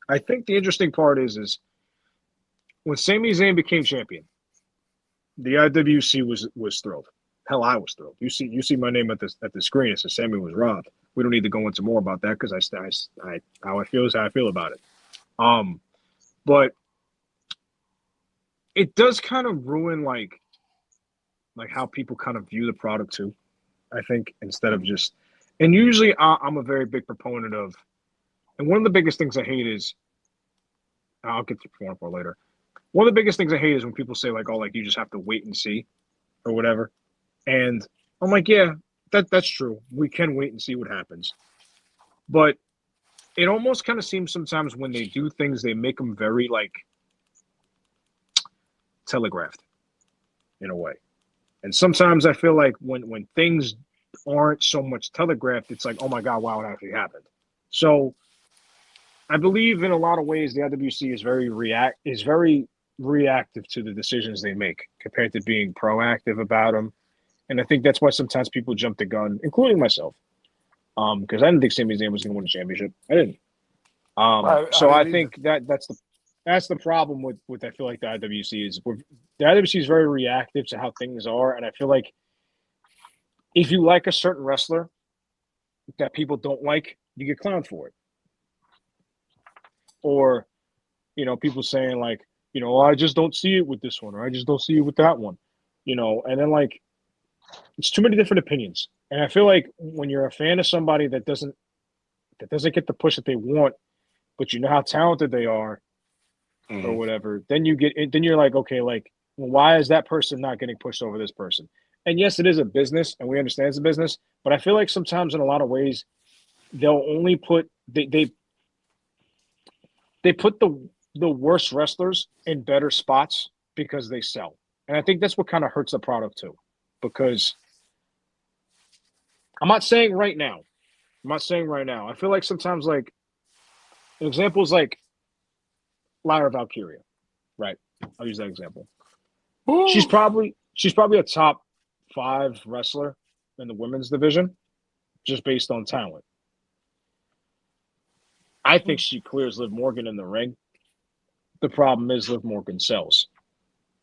I think the interesting part is when Sami Zayn became champion, the IWC was thrilled. Hell, I was thrilled. You see my name at the screen. It says Sami was robbed. We don't need to go into more about that because I how I feel is how I feel about it. Um, but it does kind of ruin like how people kind of view the product too. I think instead of just, and usually I'm a very big proponent of, and one of the biggest things I hate is I'll get to point for later. One of the biggest things I hate is when people say like, oh, like you just have to wait and see or whatever. And I'm like, yeah, that's true. We can wait and see what happens. But it almost kind of seems sometimes when they do things, they make them very like telegraphed in a way. And sometimes I feel like when things aren't so much telegraphed, it's like, oh my God, wow, it actually happened. So I believe in a lot of ways the IWC is very reactive to the decisions they make compared to being proactive about them. And I think that's why sometimes people jump the gun, including myself. Because I didn't think Sami Zayn was going to win the championship. I didn't. I So I didn't either. think that's the problem with I feel like the IWC is the IWC is very reactive to how things are, and I feel like if you like a certain wrestler that people don't like, you get clowned for it, or people saying like oh, I just don't see it with this one, or I just don't see it with that one, and then like it's too many different opinions, and I feel like when you're a fan of somebody that doesn't get the push that they want, but you know how talented they are or Mhm. whatever, then you're like, okay, like, well, why is that person not getting pushed over this person? And yes, it is a business, and we understand it's a business, but I feel like sometimes in a lot of ways they'll only put they put the worst wrestlers in better spots because they sell, and I think that's what kind of hurts the product too, because I'm not saying right now. I'm not saying right now. I feel like sometimes like examples like Lyra Valkyria, right? I'll use that example. She's Woo. probably she's probably a top 5 wrestler in the women's division just based on talent. I think she clears Liv Morgan in the ring. The problem is Liv Morgan sells.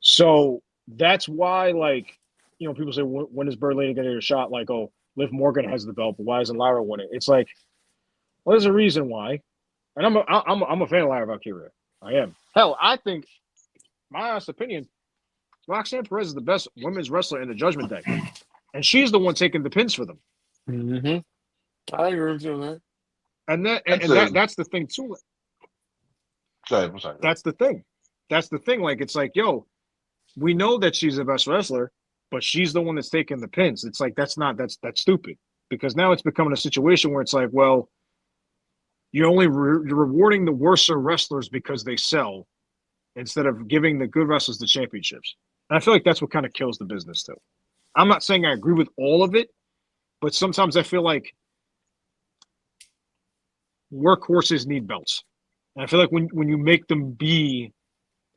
So that's why, like, people say, when is Bird Lady going to get a shot? Like, oh, Liv Morgan has the belt, but why isn't Lyra winning? It's like, well, there's a reason why. And I'm a fan of Lyra Valkyria. I am. Hell, I think, my honest opinion, Roxanne Perez is the best women's wrestler in the Judgment Day. And she's the one taking the pins for them. Mm-hmm. I agree with you on that. And that That's and a that's the thing too. sorry. I'm sorry. That's the thing. That's the thing. Like it's like, yo, we know that she's the best wrestler, but she's the one that's taking the pins. It's like that's stupid because now it's becoming a situation where it's like, well, you're only you're rewarding the worser wrestlers because they sell instead of giving the good wrestlers the championships. And I feel like that's what kind of kills the business too. I'm not saying I agree with all of it, but sometimes I feel like workhorses need belts. And I feel like when you make them be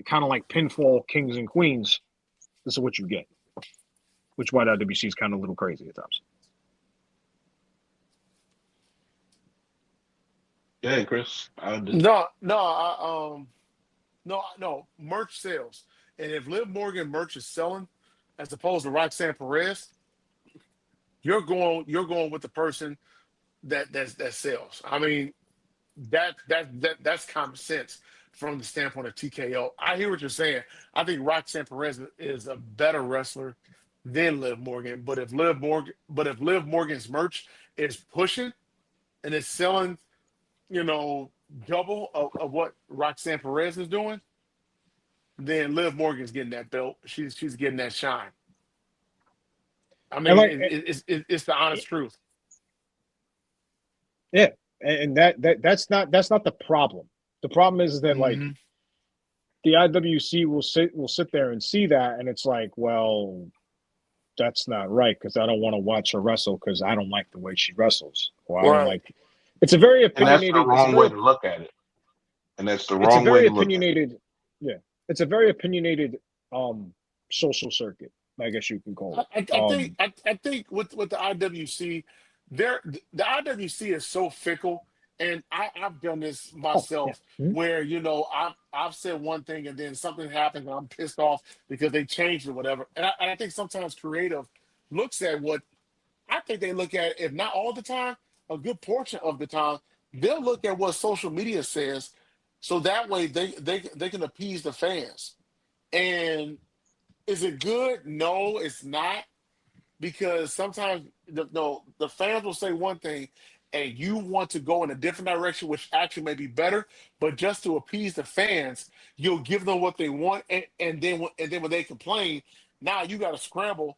kind of like pinfall kings and queens, this is what you get. Which why the IWC is kind of a little crazy at times. Yeah, Chris. No, no, no. Merch sales, and if Liv Morgan merch is selling, as opposed to Roxanne Perez, you're going with the person that sells. I mean, that's common sense from the standpoint of TKO. I hear what you're saying. I think Roxanne Perez is a better wrestler than Liv Morgan. But if Liv Morgan's merch is pushing and it's selling, you know, double of what Roxanne Perez is doing, then Liv Morgan's getting that belt. She's getting that shine. I And mean, like, it's the honest truth. yeah, and that's not the problem. The problem is that like Hmm. the IWC will sit there and see that, and it's like, well, that's not right because I don't want to watch her wrestle because I don't like the way she wrestles, or I don't Right. like. It's a very And that's the opinionated. wrong way to look at it. And that's the It's a wrong way very to look at it. opinionated. Yeah, it's a very opinionated social circuit, I guess you can call I, it. I I think I think with the IWC, the IWC is so fickle, and I've done this Oh yeah. myself Mhm. where I've said one thing and then something happens and I'm pissed off because they changed it or whatever. And I think sometimes creative looks at what I think they look at, if not all the time, a good portion of the time, they'll look at what social media says, so that way they can appease the fans. And is it good? No, it's not, because sometimes the fans will say one thing and you want to go in a different direction, which actually may be better, but just to appease the fans, you'll give them what they want, and then when they complain, now you got to scramble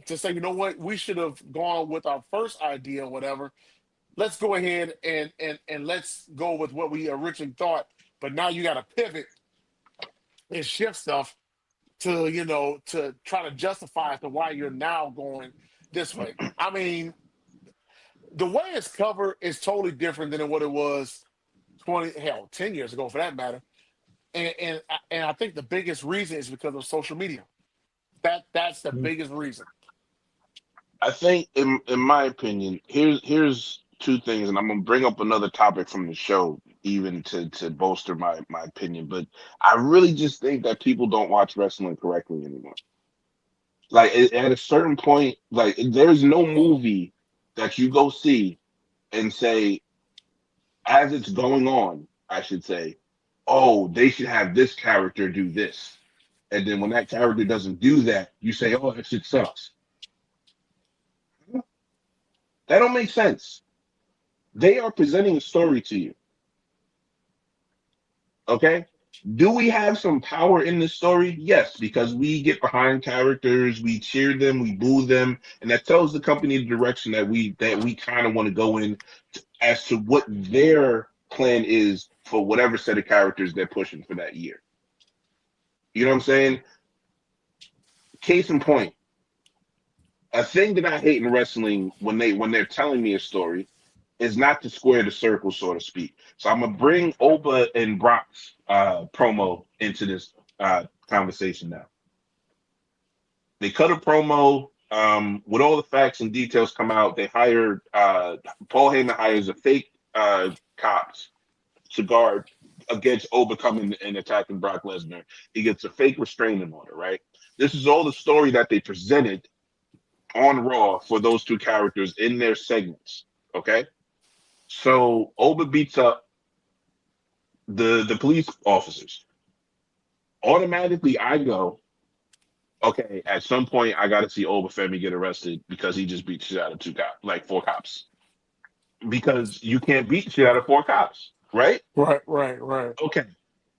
to say, you know what, we should have gone with our first idea or whatever. Let's go ahead and let's go with what we originally thought, but now you got to pivot and shift stuff to to try to justify as to why you're now going this way. I mean, the way it's covered is totally different than what it was 10 years ago for that matter. And I think the biggest reason is because of social media. That's the Mhm. biggest reason. I think, in my opinion, here's two things, and I'm gonna bring up another topic from the show, even to bolster my opinion. But I really just think that people don't watch wrestling correctly anymore. Like at a certain point, like there's no movie that you go see and say, as it's going on, I should say, oh, they should have this character do this. And then when that character doesn't do that, you say, oh, that shit sucks. That don't make sense. They are presenting a story to you. Okay. Do we have some power in this story? Yes, because we get behind characters, we cheer them, we boo them, and that tells the company the direction that we kind of want to go in as to what their plan is for whatever set of characters they're pushing for that year. You know what I'm saying? Case in point, a thing that I hate in wrestling when they're telling me a story is not to square the circle, so to speak. So I'm gonna bring Oba and Brock's promo into this conversation now. They cut a promo with all the facts and details come out. They hired Paul Heyman hires a fake cops to guard against Oba coming and attacking Brock Lesnar. He gets a fake restraining order, right? This is all the story that they presented on Raw for those two characters in their segments. Okay. So Oba beats up the police officers. Automatically, I go, okay. At some point, I got to see Oba Femi get arrested because he just beat shit out of two cops, like four cops. Because you can't beat shit out of four cops, right? Right, right, right. Okay.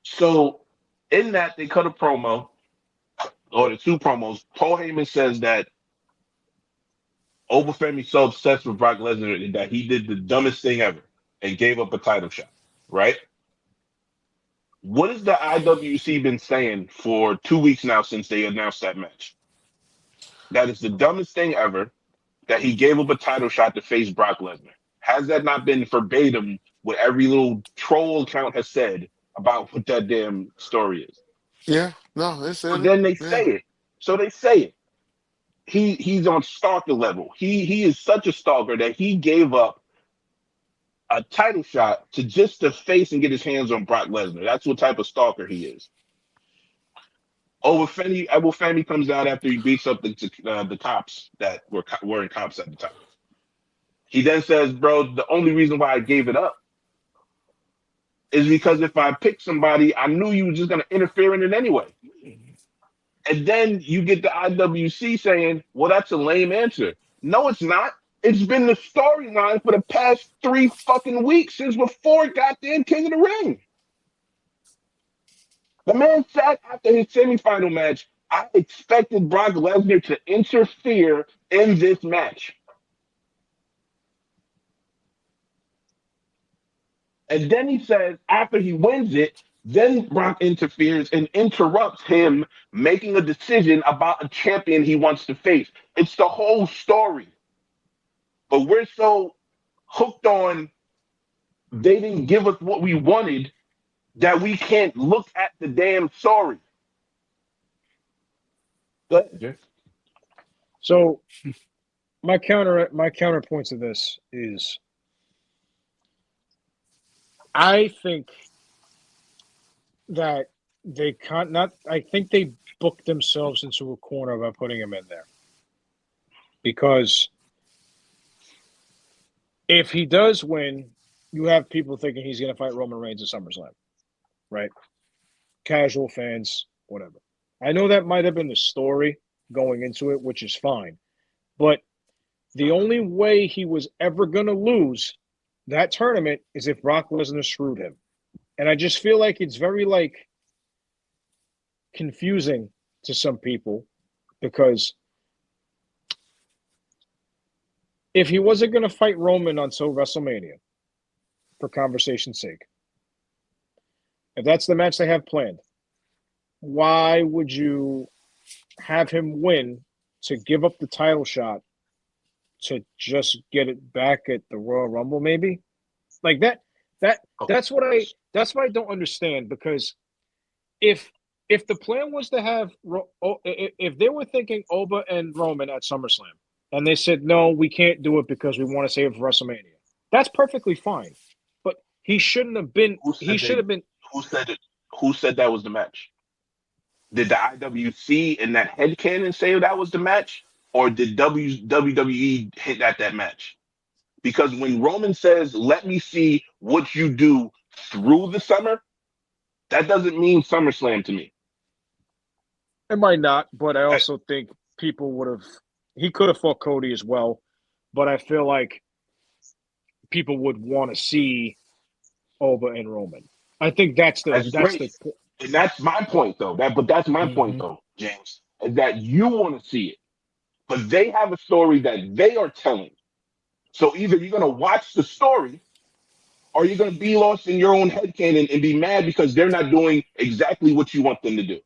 So in that, they cut a promo or the two promos. Paul Heyman says that Oba Femi's so obsessed with Brock Lesnar that he did the dumbest thing ever and gave up a title shot, right? What has the IWC been saying for 2 weeks now since they announced that match? That is the dumbest thing ever. That he gave up a title shot to face Brock Lesnar. Has that not been verbatim what every little troll account has said about what that damn story is? Yeah, no, they So said it. then they Yeah. say it. So they say it. He's on stalker level. He is such a stalker that he gave up a title shot to just to face and get his hands on Brock Lesnar. That's what type of stalker he is. Abel Femi comes out after he beats up the cops that were wearing cops at the time. He then says, "Bro, the only reason why I gave it up is because if I picked somebody, I knew you were just gonna interfere in it anyway." And then you get the IWC saying, "Well, that's a lame answer." No, it's not. It's been the storyline for the past 3 fucking weeks since before goddamn King of the Ring. The man said after his semifinal match, "I expected Brock Lesnar to interfere in this match." And then he says, after he wins it, then Brock interferes and interrupts him making a decision about a champion he wants to face. It's the whole story. But we're so hooked on they didn't give us what we wanted that we can't look at the damn story. Go ahead, Jay. So my counterpoint to this is I think that they can't not I think they booked themselves into a corner by putting him in there. Because if he does win, you have people thinking he's going to fight Roman Reigns at SummerSlam, right? Casual fans, whatever. I know that might have been the story going into it, which is fine. But the only way he was ever going to lose that tournament is if Brock Lesnar screwed him. And I just feel like it's very confusing to some people because if he wasn't going to fight Roman until WrestleMania, for conversation's sake, if that's the match they have planned, why would you have him win to give up the title shot to just get it back at the Royal Rumble? Maybe like that. That Okay. that's what I don't understand because if if the plan was to have if they were thinking Oba and Roman at SummerSlam and they said no, we can't do it because we want to save it for WrestleMania, that's perfectly fine. But he shouldn't have been. Who He said should they have been. who said it? Who said that was the match? Did the IWC in that headcanon say that was the match? Or did WWE hit at that match? Because when Roman says, "Let me see what you do through the summer," that doesn't mean SummerSlam to me. It might not, but I That- also think people would have. He could have fought Cody as well, but I feel like people would want to see Oba and Roman. I think That's that's great. the. And that's my point, though. But that's my point, Mhm. though, James, is that you want to see it, but they have a story that they are telling. So either you're gonna watch the story, or you're gonna be lost in your own headcanon and be mad because they're not doing exactly what you want them to do.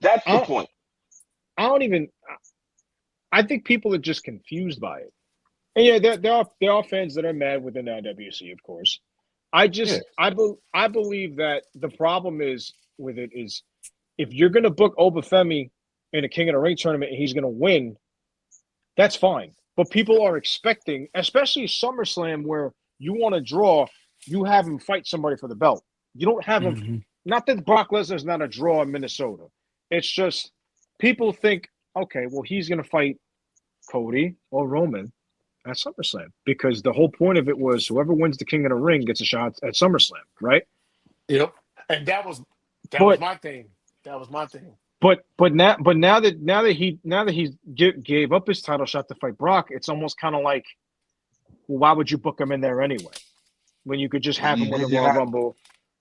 That's I the don't, point. I don't even. I think people are just confused by it. And yeah, there are fans that are mad within the IWC, of course. Yeah. I believe that the problem is with it is if you're going to book Obafemi in a King of the Ring tournament and he's going to win, that's fine. But people are expecting, especially SummerSlam, where you want to draw, you have him fight somebody for the belt. You don't have him. Mhm. Not that Brock Lesnar is not a draw in Minnesota. It's just people think, okay, well, he's going to fight Cody or Roman at SummerSlam because the whole point of it was whoever wins the King of the Ring gets a shot at SummerSlam, right? Yep. And that was But my thing. That was my thing. now that he gave up his title shot to fight Brock, it's almost kind of like, well, why would you book him in there anyway when you could just have him win the You're Royal not. Rumble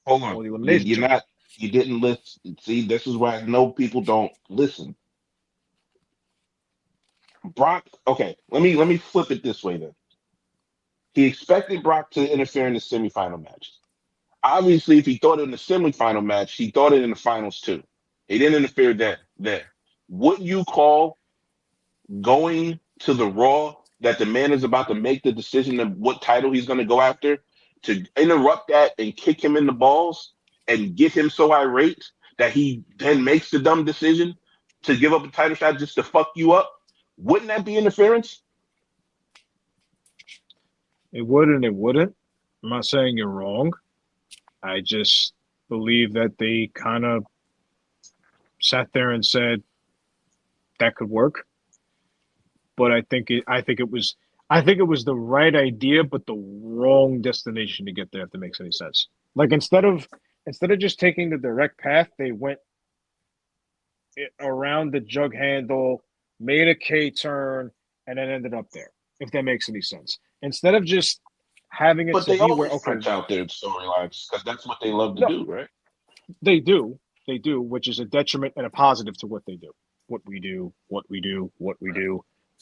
Hold or on. the Elimination You're Chamber? not. You didn't listen. See, this is why I know people don't listen. Brock. Okay. Let me flip it this way then. He expected Brock to interfere in the semifinal matches. Obviously, if he thought it in the semifinal match, he thought it in the finals too. He didn't interfere there. What you call going to the Raw that the man is about to make the decision of what title he's going to go after, to interrupt that and kick him in the balls and get him so irate that he then makes the dumb decision to give up a title shot just to fuck you up? Wouldn't that be interference? It would and it wouldn't. I'm not saying you're wrong. I just believe that they kind of sat there and said that could work. But I think it was the right idea, but the wrong destination to get there. If that makes any sense. Like instead of just taking the direct path, they went around the jug handle, made a K turn, and then ended up there. If that makes any sense. Instead of just having it But to they be where always okay, stretch out their storylines because that's what they love to no, do, right? they do, which is a detriment and a positive to what they do, what we do.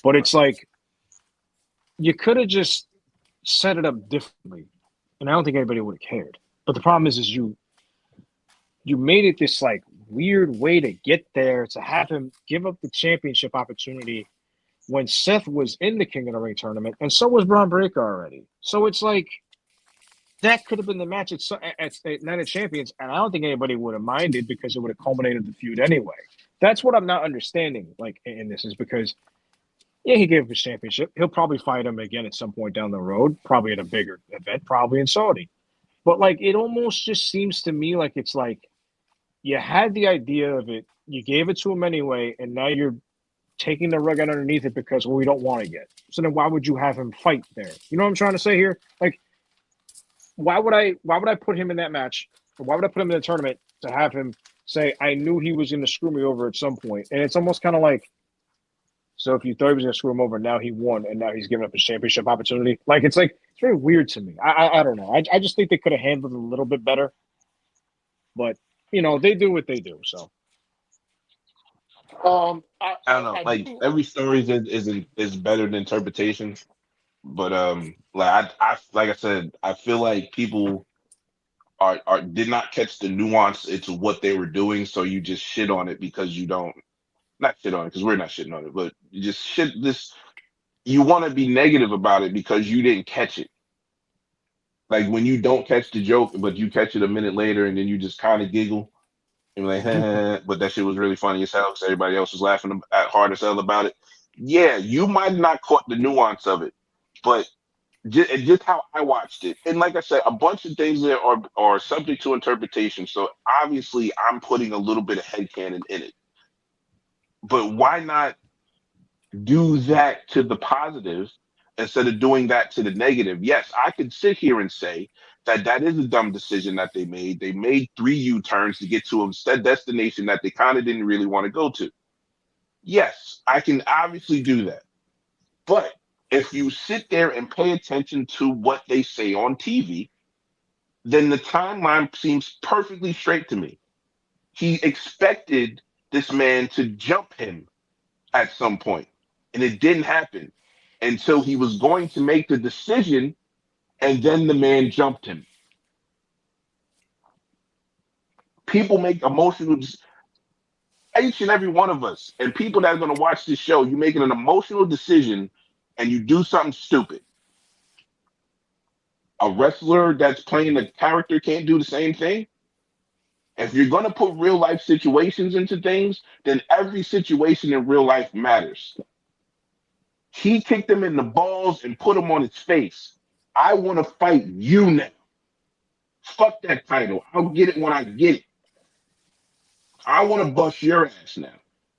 But it's like you could have just set it up differently, and I don't think anybody would have cared. But the problem is you made it this like weird way to get there to have him give up the championship opportunity when Seth was in the King of the Ring tournament, and so was Braun Breaker already. So it's like that could have been the match at Night of Champions, and I don't think anybody would have minded because it would have culminated the feud anyway. That's what I'm not understanding. Like in this is because yeah, he gave up his championship. He'll probably fight him again at some point down the road, probably at a bigger event, probably in Saudi. But like it almost just seems to me like it's like you had the idea of it, you gave it to him anyway, and now you're taking the rug out underneath it because well, we don't want it yet. So then why would you have him fight there? You know what I'm trying to say here? Like why would I put him in that match? Or why would I put him in the tournament to have him say I knew he was going to screw me over at some point? And it's almost kind of like so if you thought he was going to screw him over, now he won, and now he's giving up his championship opportunity. Like it's very weird to me. I don't know. I just think they could have handled it a little bit better, but you know they do what they do. So I don't know. I Like do. every story is better than interpretation. But like like I said, I feel like people are did not catch the nuance into what they were doing, so you just shit on it because you don't not shit on it because we're not shitting on it, but you just shit this. You want to be negative about it because you didn't catch it. Like when you don't catch the joke, but you catch it a minute later, and then you just kind of giggle and be like, but that shit was really funny as hell because everybody else was laughing at hard as hell about it. Yeah, you might not caught the nuance of it, but just how I watched it. And like I said, a bunch of things there are subject to interpretation. So obviously, I'm putting a little bit of headcanon in it. But why not do that to the positive instead of doing that to the negative? Yes, I could sit here and say that that is a dumb decision that they made. They made three U turns to get to a destination that they kind of didn't really want to go to. Yes, I can obviously do that. But if you sit there and pay attention to what they say on TV, then the timeline seems perfectly straight to me. He expected this man to jump him at some point, and it didn't happen until he was going to make the decision, and then the man jumped him. People make emotional, each and every one of us, and people that are going to watch this show, you making an emotional decision and you do something stupid. A wrestler that's playing a character can't do the same thing. If you're going to put real life situations into things, then every situation in real life matters. He kicked him in the balls and put him on his face. I want to fight you now. Fuck that title. I'll get it when I get it. I want to bust your ass now.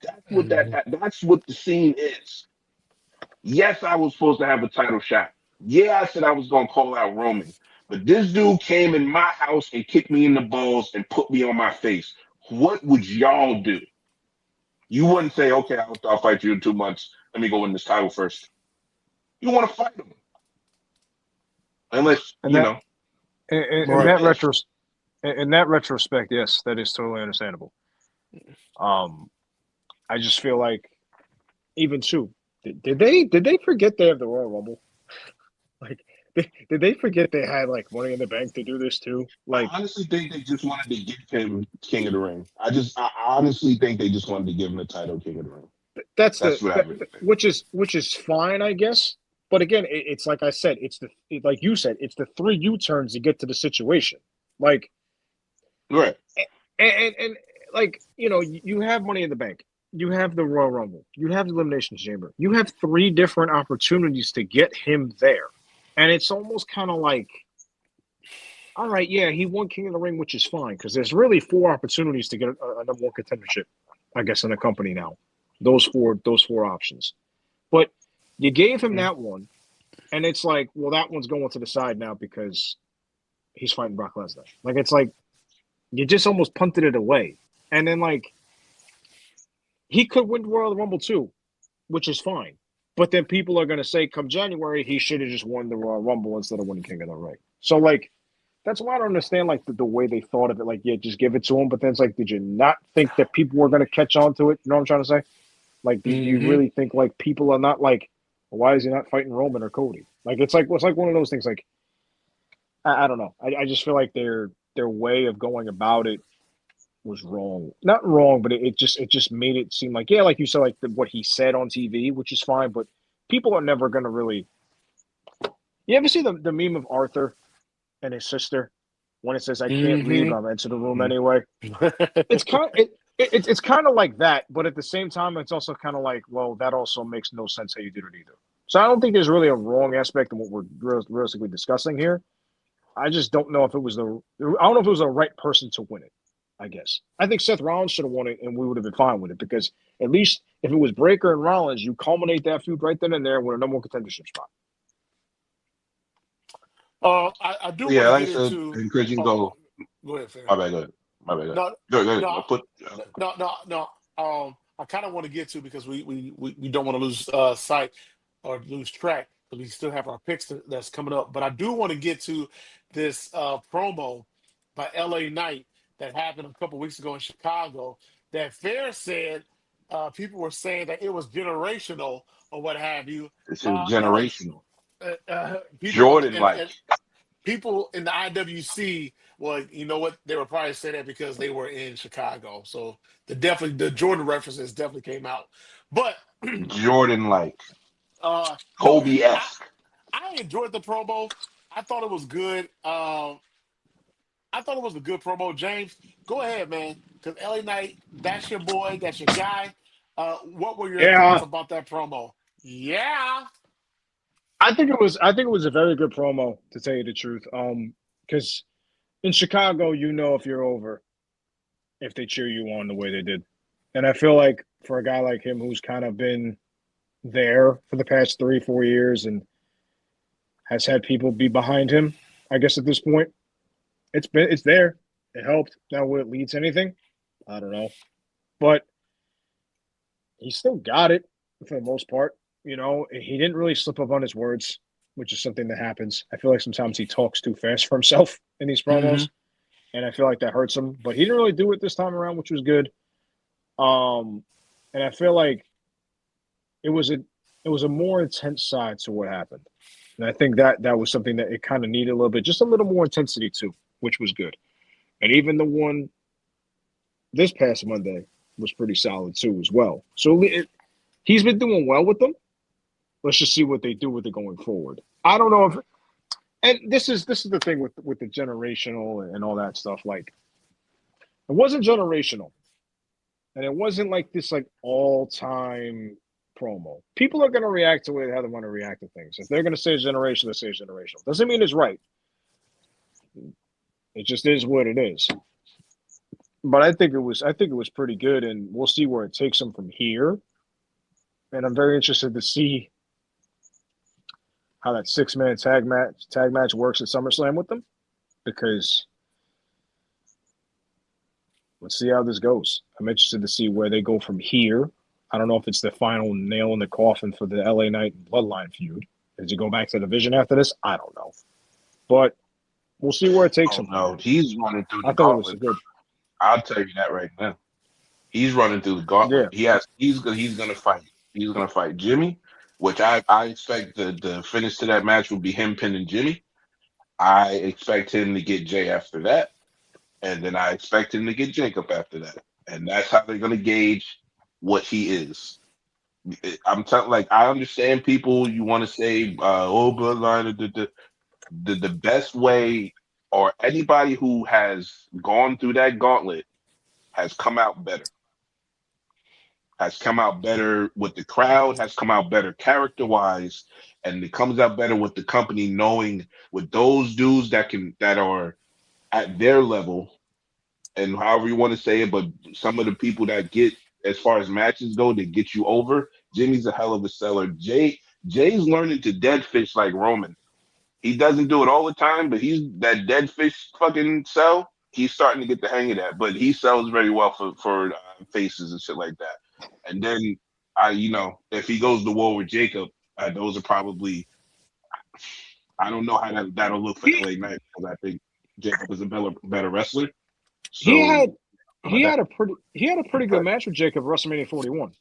That's what the scene is. Yes, I was supposed to have a title shot. Yeah, I said I was gonna call out Roman. But this dude came in my house and kicked me in the balls and put me on my face. What would y'all do? You wouldn't say, okay, I'll fight you in 2 months. Let me go win this title first. You want to fight him. Unless, and that in Right. that in that retrospect, yes, that is totally understandable. Um, I just feel like even too, did they forget they have the Royal Rumble? Like Did they forget they had like Money in the Bank to do this too? I Like honestly think they just wanted to give him King of the Ring. I honestly think they just wanted to give him the title King of the Ring. that's That's what I really think. which is fine, I guess. But again, it's like I said, like you said, it's the three U turns to get to the situation. Like Right. and like you have Money in the Bank, you have the Royal Rumble, you have the Elimination Chamber, you have three different opportunities to get him there, and it's almost kind of like, all right, yeah, he won King of the Ring, which is fine because there's really four opportunities to get a number one contendership, I guess, in the company now. Those four options, but you gave him that one, and it's like, well, that one's going to the side now because he's fighting Brock Lesnar. Like it's like you just almost punted it away, and then like he could win Royal Rumble too, which is fine. But then people are going to say, come January, he should have just won the Royal Rumble instead of winning King of the Ring. So like that's why I don't understand like the way they thought of it. Like, yeah, just give it to him. But then it's like, did you not think that people were going to catch on to it? You know what I'm trying to say? Like, do you Mm-hmm. really think like people are not like, why is he not fighting Roman or Cody? Like, it's like one of those things. Like, I don't know. I just feel like their way of going about it was wrong. Not wrong, but it just made it seem like, yeah, like you said, like what he said on TV, which is fine. But people are never going to really. You ever see the meme of Arthur and his sister when it says, "I can't leave, Mm-hmm. I'm into the room anyway." It's it's kind of like that, but at the same time, it's also kind of like, well, that also makes no sense how you did it either. So I don't think there's really a wrong aspect of what we're realistically discussing here. I just don't know if it was I don't know if it was the right person to win it. I guess I think Seth Rollins should have won it, and we would have been fine with it because at least if it was Breaker and Rollins, you culminate that feud right then and there with a number one contendership spot. I do want Yeah, to like I get said, into. and Chris, you can Oh, go. go ahead, fam. My bad, go ahead. My bad, go ahead. No, Go ahead. no, I'll put. no. I kind of want to get to because we don't want to lose sight or lose track because we still have our picks that's coming up. But I do want to get to this promo by LA Knight that happened a couple weeks ago in Chicago. That Fair said people were saying that it was generational or what have you. This is And generational. people on Jordan like. and people in the IWC, well, you know what? They would probably say that because they were in Chicago. So the Jordan references definitely came out. But Jordan like. no, Kobe I esque. I enjoyed the promo. I thought it was good. I thought it was a good promo. James, go ahead, man. Because LA Knight, that's your boy, that's your guy. What were your thoughts Yeah, about that promo? Yeah. I think it was a very good promo to tell you the truth. Because in Chicago, if you're over if they cheer you on the way they did, and I feel like for a guy like him who's kind of been there for the past 3 4 years and has had people be behind him, I guess at this point it's there. It helped. Now will it lead to anything? I don't know, but he still got it for the most part. He didn't really slip up on his words, which is something that happens. I feel like sometimes he talks too fast for himself in these Mm-hmm. promos, and I feel like that hurts him. But he didn't really do it this time around, which was good. Um, and I feel like it was a more intense side to what happened, and I think that was something that it kind of needed a little bit, just a little more intensity too, which was good. And even the one this past Monday was pretty solid too, as well. So he's been doing well with them. Let's just see what they do with it going forward. I don't know if, and this is the thing with the generational and all that stuff. Like it wasn't generational, and it wasn't like this like all time promo. People are gonna react to it how they want to react to things. If they're gonna say it's generational, they say it's generational. Doesn't mean it's right. It just is what it is. But I think it was pretty good, and we'll see where it takes them from here. And I'm very interested to see how that 6 man tag match works at SummerSlam with them because let's see how this goes. I'm interested to see where they go from here. I don't know if it's the final nail in the coffin for the LA Knight Bloodline feud. Does he go back to the division after this? I don't know, but we'll see where it takes Oh him from no, here. he's running through I the thought it was gauntlet, bro. good. I'll tell you that right now. He's running through the Yeah, gauntlet. He's gonna fight. He's gonna fight Jimmy. which I expect the finish to that match will be him pinning Jimmy. I expect him to get Jay after that, and then I expect him to get Jacob after that, and that's how they're gonna gauge what he is. I'm telling, like, I understand people. You want to say, oh, bloodline. The best way, or anybody who has gone through that gauntlet has come out better. Has come out better with the crowd. Has come out better character wise, and it comes out better with the company knowing with those dudes that are at their level, and however you want to say it, but some of the people that get as far as matches go, that get you over. Jimmy's a hell of a seller. Jay's learning to dead fish like Roman. He doesn't do it all the time, but he's that dead fish fucking sell. He's starting to get the hang of that, but he sells very well for faces and shit like that. And then if he goes to war with Jacob, those are probably, I don't know how that'll look for He LA Knight because I think Jacob is a better wrestler. he So had how about that? he had a pretty good match with Jacob at WrestleMania 41.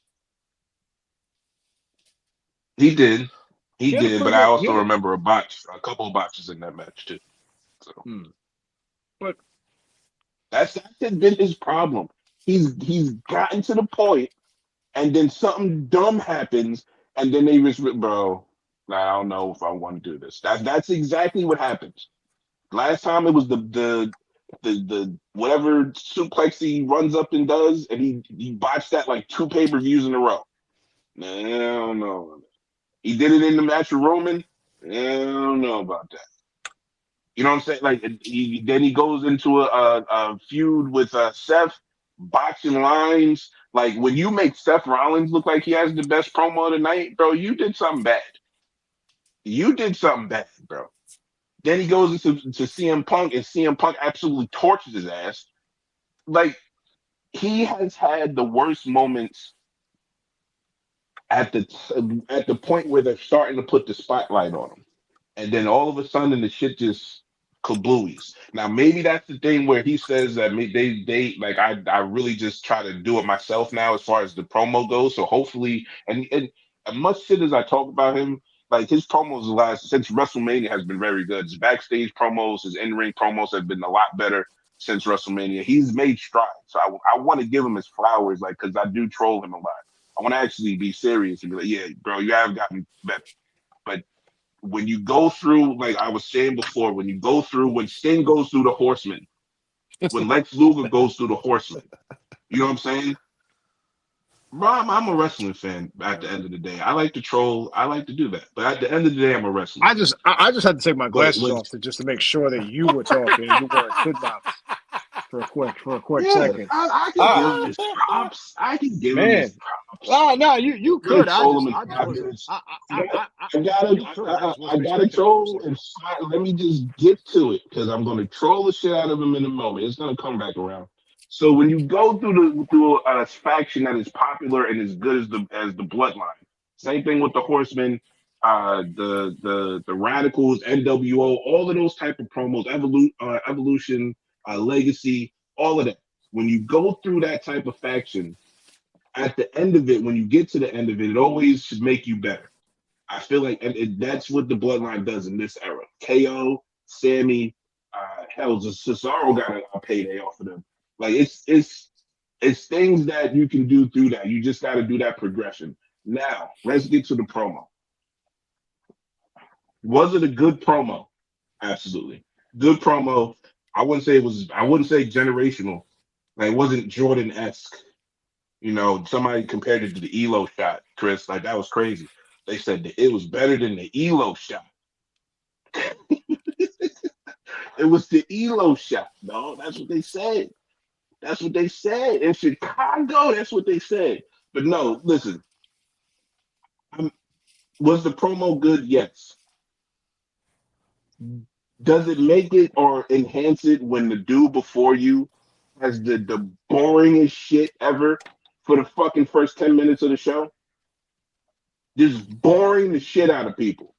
He did. He He had a did, pretty but I good also remember a couple of botches in that match too. So hmm. But that's been his problem. He's gotten to the point, and then something dumb happens, and then they just, bro, I don't know if I want to do this. That's exactly what happens. Last time it was the whatever suplex he runs up and does, and he botched that like two pay-per-views in a row. Nah, I don't know. He did it in the match with Roman. I don't know about that. You know what I'm saying? Like then he goes into a feud with Seth, boxing lines. Like when you make Seth Rollins look like he has the best promo of the night, bro, you did something bad. You did something bad, bro. Then he goes into CM Punk, and CM Punk absolutely torches his ass. Like he has had the worst moments at the point where they're starting to put the spotlight on him. And then all of a sudden the shit just kablooies. Now maybe that's the thing where he says that they like I really just try to do it myself now as far as the promo goes. So hopefully, and as much shit as I talk about him, like his promos the last since WrestleMania has been very good. His backstage promos, his in-ring promos have been a lot better since WrestleMania. He's made strides. So I want to give him his flowers, like, because I do troll him a lot. I want to actually be serious and be like, yeah, bro, you have gotten better. But when you go through, like I was saying before, when Sting goes through the Horseman, when Lex Luger goes through the Horseman, you know what I'm saying? Bro, I'm a wrestling fan at the end of the day. I like to troll. I like to do that. But at the end of the day, I'm a wrestling fan. I just had to take my But glasses when off just to make sure that you were talking and you weren't kidnapped for a quick yeah, second. I can give Ah, him his props. I can give him his man. props. Ah, no, you I'm gonna could. troll him in I just 5 wasn't. minutes. I gotta, You could. I just I wasn't gotta expecting it for a troll second. let me just get to it because I'm gonna troll the shit out of him in a moment. It's gonna come back around. So when you go through a faction that is popular and as good as the Bloodline, same thing with the Horsemen, the Radicals, NWO, all of those type of promos, Evolution, Legacy, all of that. When you go through that type of faction, at the end of it, when you get to the end of it, it always should make you better. I feel like that's what the Bloodline does in this era. KO, Sammy, hell, just Cesaro got a payday off of them. Like it's things that you can do through that. You just got to do that progression. Now let's get to the promo. Was it a good promo? Absolutely, good promo. I wouldn't say it was. I wouldn't say generational. Like it wasn't Jordan esque. You know, somebody compared it to the Elo shot, Chris. Like that was crazy. They said that it was better than the Elo shot. It was the Elo shot, no. That's what they said. That's what they said in Chicago. That's what they said. But no, listen. I'm, was the promo good? Yes. Does it make it or enhance it when the dude before you has the boringest shit ever for the fucking first 10 minutes of the show? Just boring the shit out of people.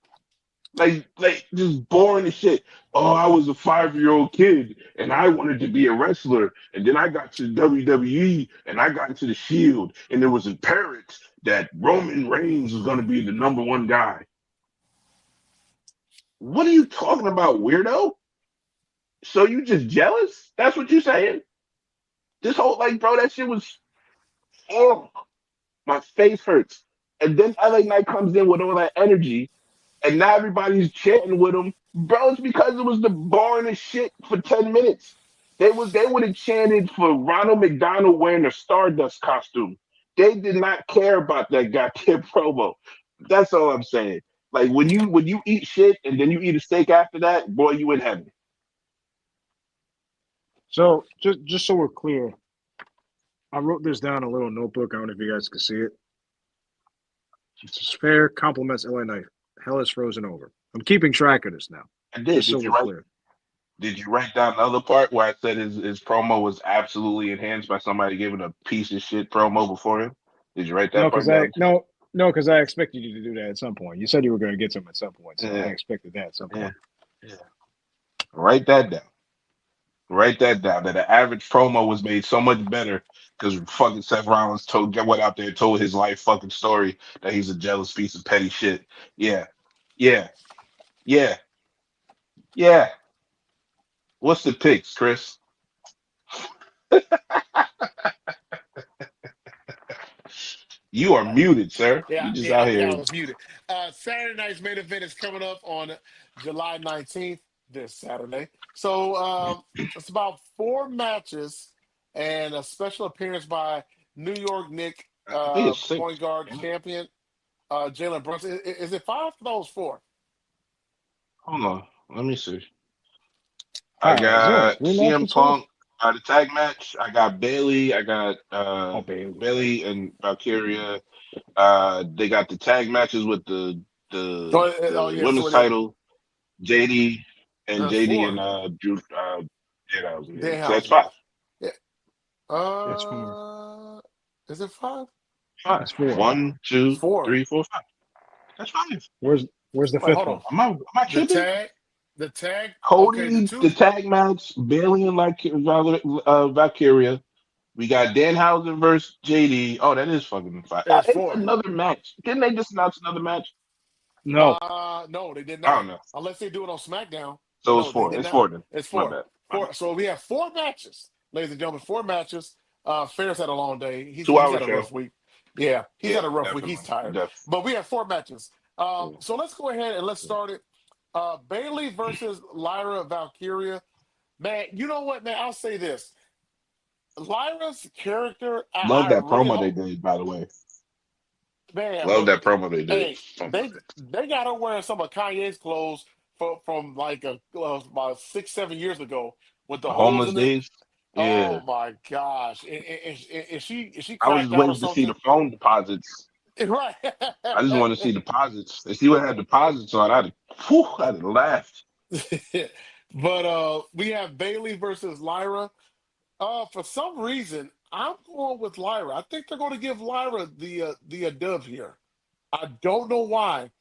Like just boring as shit. Oh, I was a 5-year-old kid and I wanted to be a wrestler, and then I got to WWE and I got into the Shield, and it was apparent that Roman Reigns was going to be the number one guy. What are you talking about, weirdo? So you just jealous? That's what you saying? This whole like, bro, that shit was. Oh, my face hurts. And then LA Knight comes in with all that energy, and now everybody's chanting with him. Bro, it's because it was the boringest shit for 10 minutes. They would have chanted for Ronald McDonald wearing a Stardust costume. They did not care about that goddamn promo. That's all I'm saying. Like when you eat shit and then you eat a steak after that, boy, you in heaven. So just so we're clear, I wrote this down in a little notebook. I don't know if you guys can see it. It's fair compliments LA Knight. Hell is frozen over. I'm keeping track of this now, I did. just so we're clear. Did you write down the other part where I said his promo was absolutely enhanced by somebody giving a piece of shit promo before him? Did you write that No, part because I down? no, because I expected you to do that at some point. You said you were going to get some at some point, so I Yeah, expected that at some yeah, point. yeah. Write that down. Write that down. That the average promo was made so much better because fucking Seth Rollins went out there and told his life fucking story that he's a jealous piece of petty shit. Yeah, yeah, yeah, yeah. What's the picks, Chris? You are muted, sir. Yeah, You just yeah, out yeah. I here. was muted. Saturday night's main event is coming up on July 19th, this Saturday. So it's about four matches and a special appearance by New York Nick, I think it's point six. guard champion, Jalen Brunson. Is it five? Those four. Hold on. Let me see. I Is there only got three CM matches here? Punk. The tag match. I got Bailey. I got Oh, Bailey. Bailey and Valkyria. They got the tag matches with Oh, the yeah, women's for the title. JD and that's JD and four. Drew. Yeah, so that's Danhausen. five. Yeah. That's four. Is it five? Five. That's four. One, It's two, four. three, four, five. That's five. Where's the Wait, fifth hold one? on. Am I The tripping? tag, the tag. Okay, the Cody, the two tag match, Bailey and like Valkyria. We got Danhausen versus JD. Oh, that is fucking fire. is It's four. another match. Didn't they just announce another match? No. No, they did I not. don't know. Unless they do it on SmackDown. But So it's no, they four. did It's not. four then. It's My four. bad. My bad. Four. So we have four matches, ladies and gentlemen. Four matches. Ferris had a long day. Two He's hour had a show. rough week. Yeah, he's Yeah, had a rough week. He's definitely. tired. Definitely. But we have four matches. Yeah. So let's go ahead and let's start it. Bailey versus Lyra Valkyria. Man, you know what, man? I'll say this. Lyra's character, Love I that really promo they hope, did, by the way. man. Love But that promo they did. hey, Oh my they got her wearing some of Kanye's clothes from like about 6 7 years ago with the The holes homeless in it. days. Yeah. Oh my gosh! Is she I was cracked just out or waiting to see the something? phone deposits. Right. I just want to see deposits. If you would have deposits on, I'd have laughed. But we have Bailey versus Lyra. For some reason, I'm going with Lyra. I think they're going to give Lyra the dub here. I don't know why,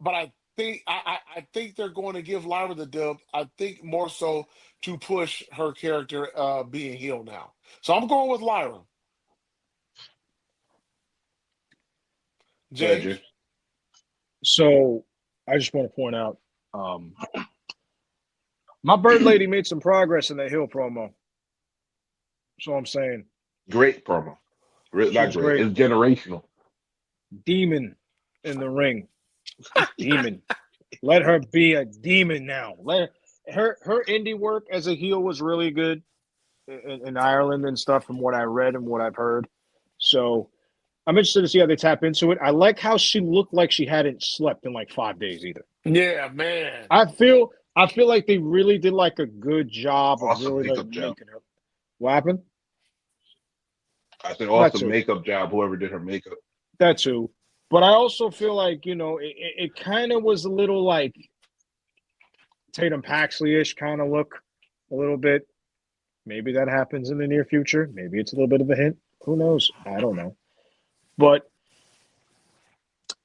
but I think they're going to give Lyra the dub. I think more so to push her character being healed now. So I'm going with Lyra. Go ahead, Jay. James. So I just want to point out, um, my bird lady made some progress in that Hill promo. So I'm saying Great promo. she Not was great. great. It's generational. Demon in the ring. Demon. Let her be a demon now. Let her indie work as a heel was really good in Ireland and stuff from what I read and what I've heard. So I'm interested to see how they tap into it. I like how she looked like she hadn't slept in like 5 days either. Yeah, man. I feel like they really did like a good job of Awesome really like makeup job. making her. What happened? I said That awesome too. makeup job. Whoever did her makeup. That too. But I also feel like, it kind of was a little like Tatum Paxley-ish kind of look a little bit. Maybe that happens in the near future. Maybe it's a little bit of a hint. Who knows? I don't know. But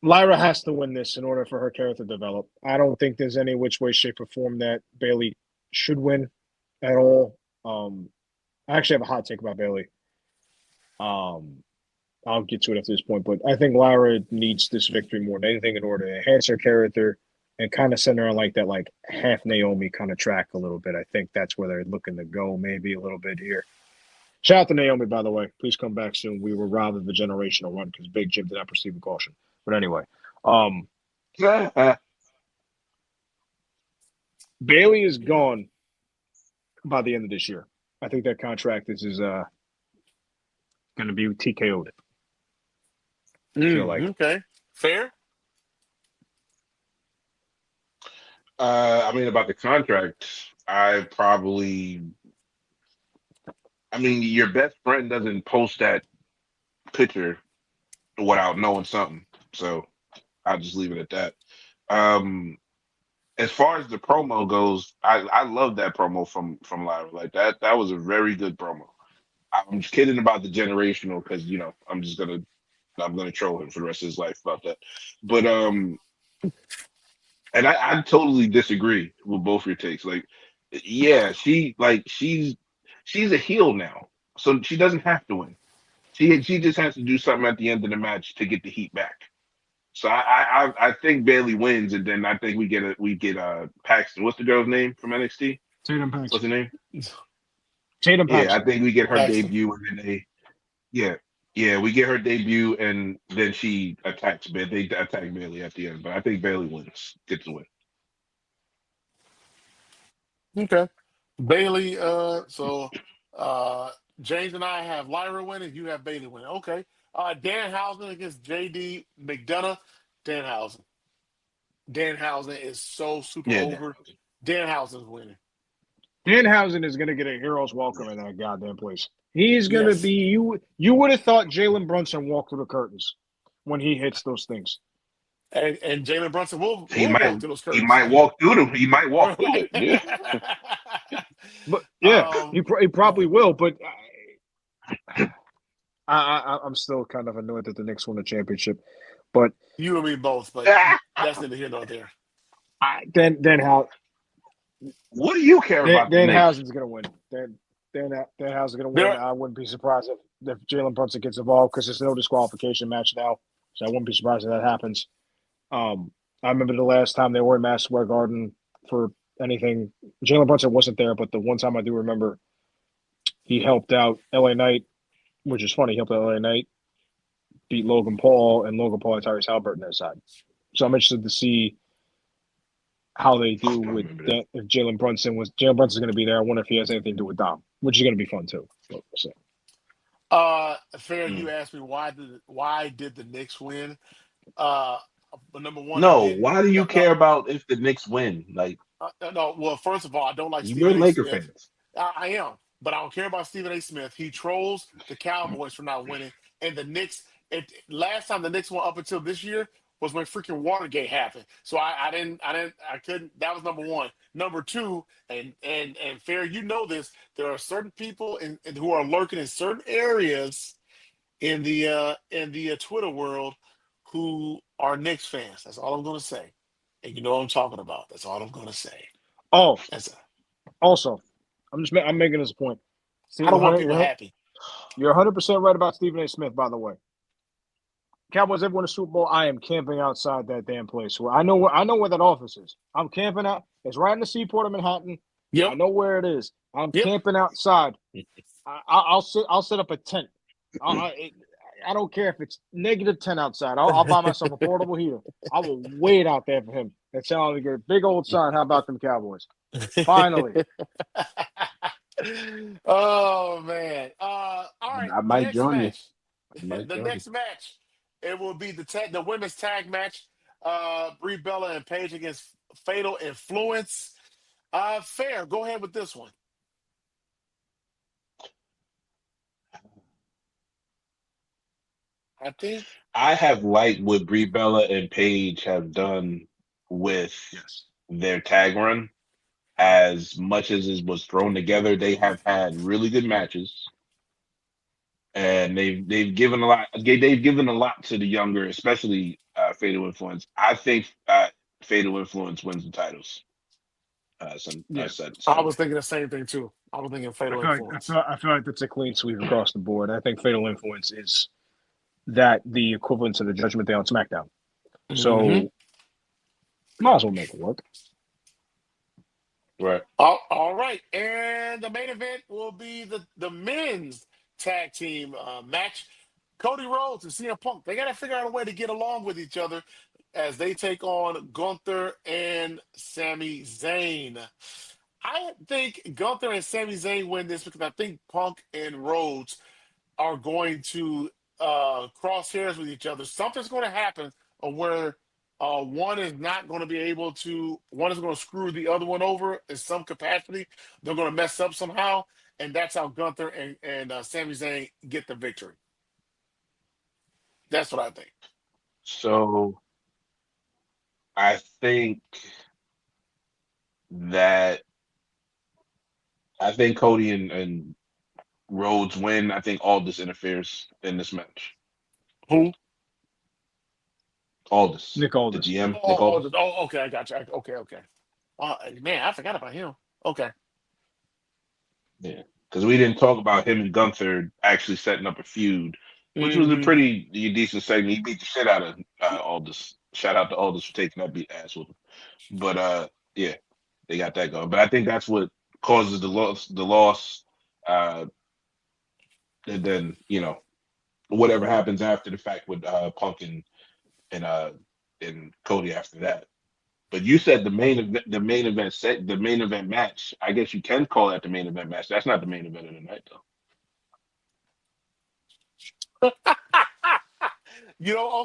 Lyra has to win this in order for her character to develop. I don't think there's any which way, shape, or form that Bailey should win at all. I actually have a hot take about Bailey. Um, I'll get to it at this point, but I think Lyra needs this victory more than anything in order to enhance her character and kind of send her on like that, like half Naomi kind of track a little bit. I think that's where they're looking to go, maybe a little bit here. Shout out to Naomi, by the way. Please come back soon. We were robbed of the generational run because Big Jim did not proceed with caution. But anyway, um, Bailey is gone by the end of this year. I think that contract is going to be TKO'd. I feel like. Okay. Fair. I mean, about the contract, your best friend doesn't post that picture without knowing something. So I'll just leave it at that. As far as the promo goes, I love that promo from Lyra. Like that was a very good promo. I'm just kidding about the generational because I'm gonna troll him for the rest of his life about that. But and I totally disagree with both your takes. Like, yeah, she's a heel now, so she doesn't have to win. She just has to do something at the end of the match to get the heat back. So I think Bailey wins, and then I think we get Paxton. What's the girl's name from NXT? Tatum What's Paxton. her name? Tatum Yeah, Paxton. I think we get her Paxton. debut, and then we get her debut, and then she attacks Bailey. They attack Bailey at the end, but I think Bailey wins, gets the win. Okay. Bailey, James and I have Lyra winning, you have Bailey winning. Okay. Danhausen against JD McDonough. Danhausen. Danhausen is so super Yeah, over. Danhausen's winning. Danhausen is going to get a hero's welcome in that goddamn place. He's going to Yes. be you. You would have thought Jalen Brunson walked through the curtains when he hits those things. And Jalen Brunson will he walk might through those he curtains. might walk through them. He might walk through it. Yeah. But yeah, um, he probably will. But I'm still kind of annoyed that the Knicks won the championship. But you and me both, but that's neither here nor there. What do you care about the Knicks? Danhausen's going to win. Danhausen's going to There win. are, I wouldn't be surprised if Jalen Brunson gets involved because there's no disqualification match now. So I wouldn't be surprised if that happens. I remember the last time they were in Madison Square Garden for anything. Jalen Brunson wasn't there, but the one time I do remember he helped out LA Knight, which is funny. He helped out LA Knight beat Logan Paul, and Logan Paul and Tyrese Halliburton their side. So I'm interested to see how they do with that. If Jalen Brunson's going to be there, I wonder if he has anything to do with Dom, which is going to be fun too. So. Fair, you asked me why did the Knicks win? But number one, I No, did why do no you no care about if the Knicks win? Like no. Well, first of all, I don't like you're Stephen A. Laker Smith. fans. I am, but I don't care about Stephen A. Smith. He trolls the Cowboys for not winning, and the Knicks. Last time the Knicks won up until this year was when freaking Watergate happened. So I couldn't. That was number one. Number two, and fair, you know this. There are certain people who are lurking in certain areas in the Twitter world who are Knicks fans. That's all I'm going to say. And you know what I'm talking about. That's all I'm going to say. Oh, That's also, I'm making this point. I don't want people happy. You're 100% right about Stephen A. Smith, by the way. Cowboys ever win a Super Bowl? I am camping outside that damn place. I know where that office is. I'm camping out. It's right in the seaport of Manhattan. Yep. I know where it is. I'm Yep. camping outside. I'll set up a tent. I don't care if it's -10 outside. I'll buy myself a portable heater. I will wait out there for him and tell him to get a big old sign. How about them Cowboys? Finally. Oh man. All right. I The might next join you. match. The next match. It will be the women's tag match. Brie Bella and Paige against Fatal Influence. Fair. Go ahead with this one. I think I have liked what Brie Bella and Paige have done with their tag run. As much as it was thrown together, they have had really good matches, and they've given a lot. They've given a lot to the younger, especially Fatal Influence. I think Fatal Influence wins the titles. I Yeah, said I Sunday. was thinking the same thing too. I was thinking Fatal Influence. I feel like that's a clean sweep across the board. I think Fatal Influence is that the equivalent to the Judgment Day on SmackDown. Mm-hmm. So might as well make it work. Right. All right, and the main event will be the men's tag team match. Cody Rhodes and CM Punk. They got to figure out a way to get along with each other as they take on Gunther and Sami Zayn. I think Gunther and Sami Zayn win this because I think Punk and Rhodes are going to cross hairs with each other. Something's going to happen where one is not going to be able to, one is going to screw the other one over in some capacity. They're going to mess up somehow. And that's how Gunther and Sami Zayn get the victory. That's what I think. So I think that I think Cody and Rhodes win. I think Aldis interferes in this match. Who? Aldis, Nick the Aldis. GM, Nick Aldis. Okay, I got you. Okay, okay. Man, I forgot about him. Okay. Yeah, because we didn't talk about him and Gunther actually setting up a feud, which was a Hmm. pretty decent segment. He beat the shit out of Aldis. Shout out to Aldis for taking that beat ass with him. But yeah, they got that going. But I think that's what causes the loss. The loss, uh, and then whatever happens after the fact with Punk and uh and Cody after that. But you said the main event set, the main event match. I guess you can call that the main event match. That's not the main event of the night, though.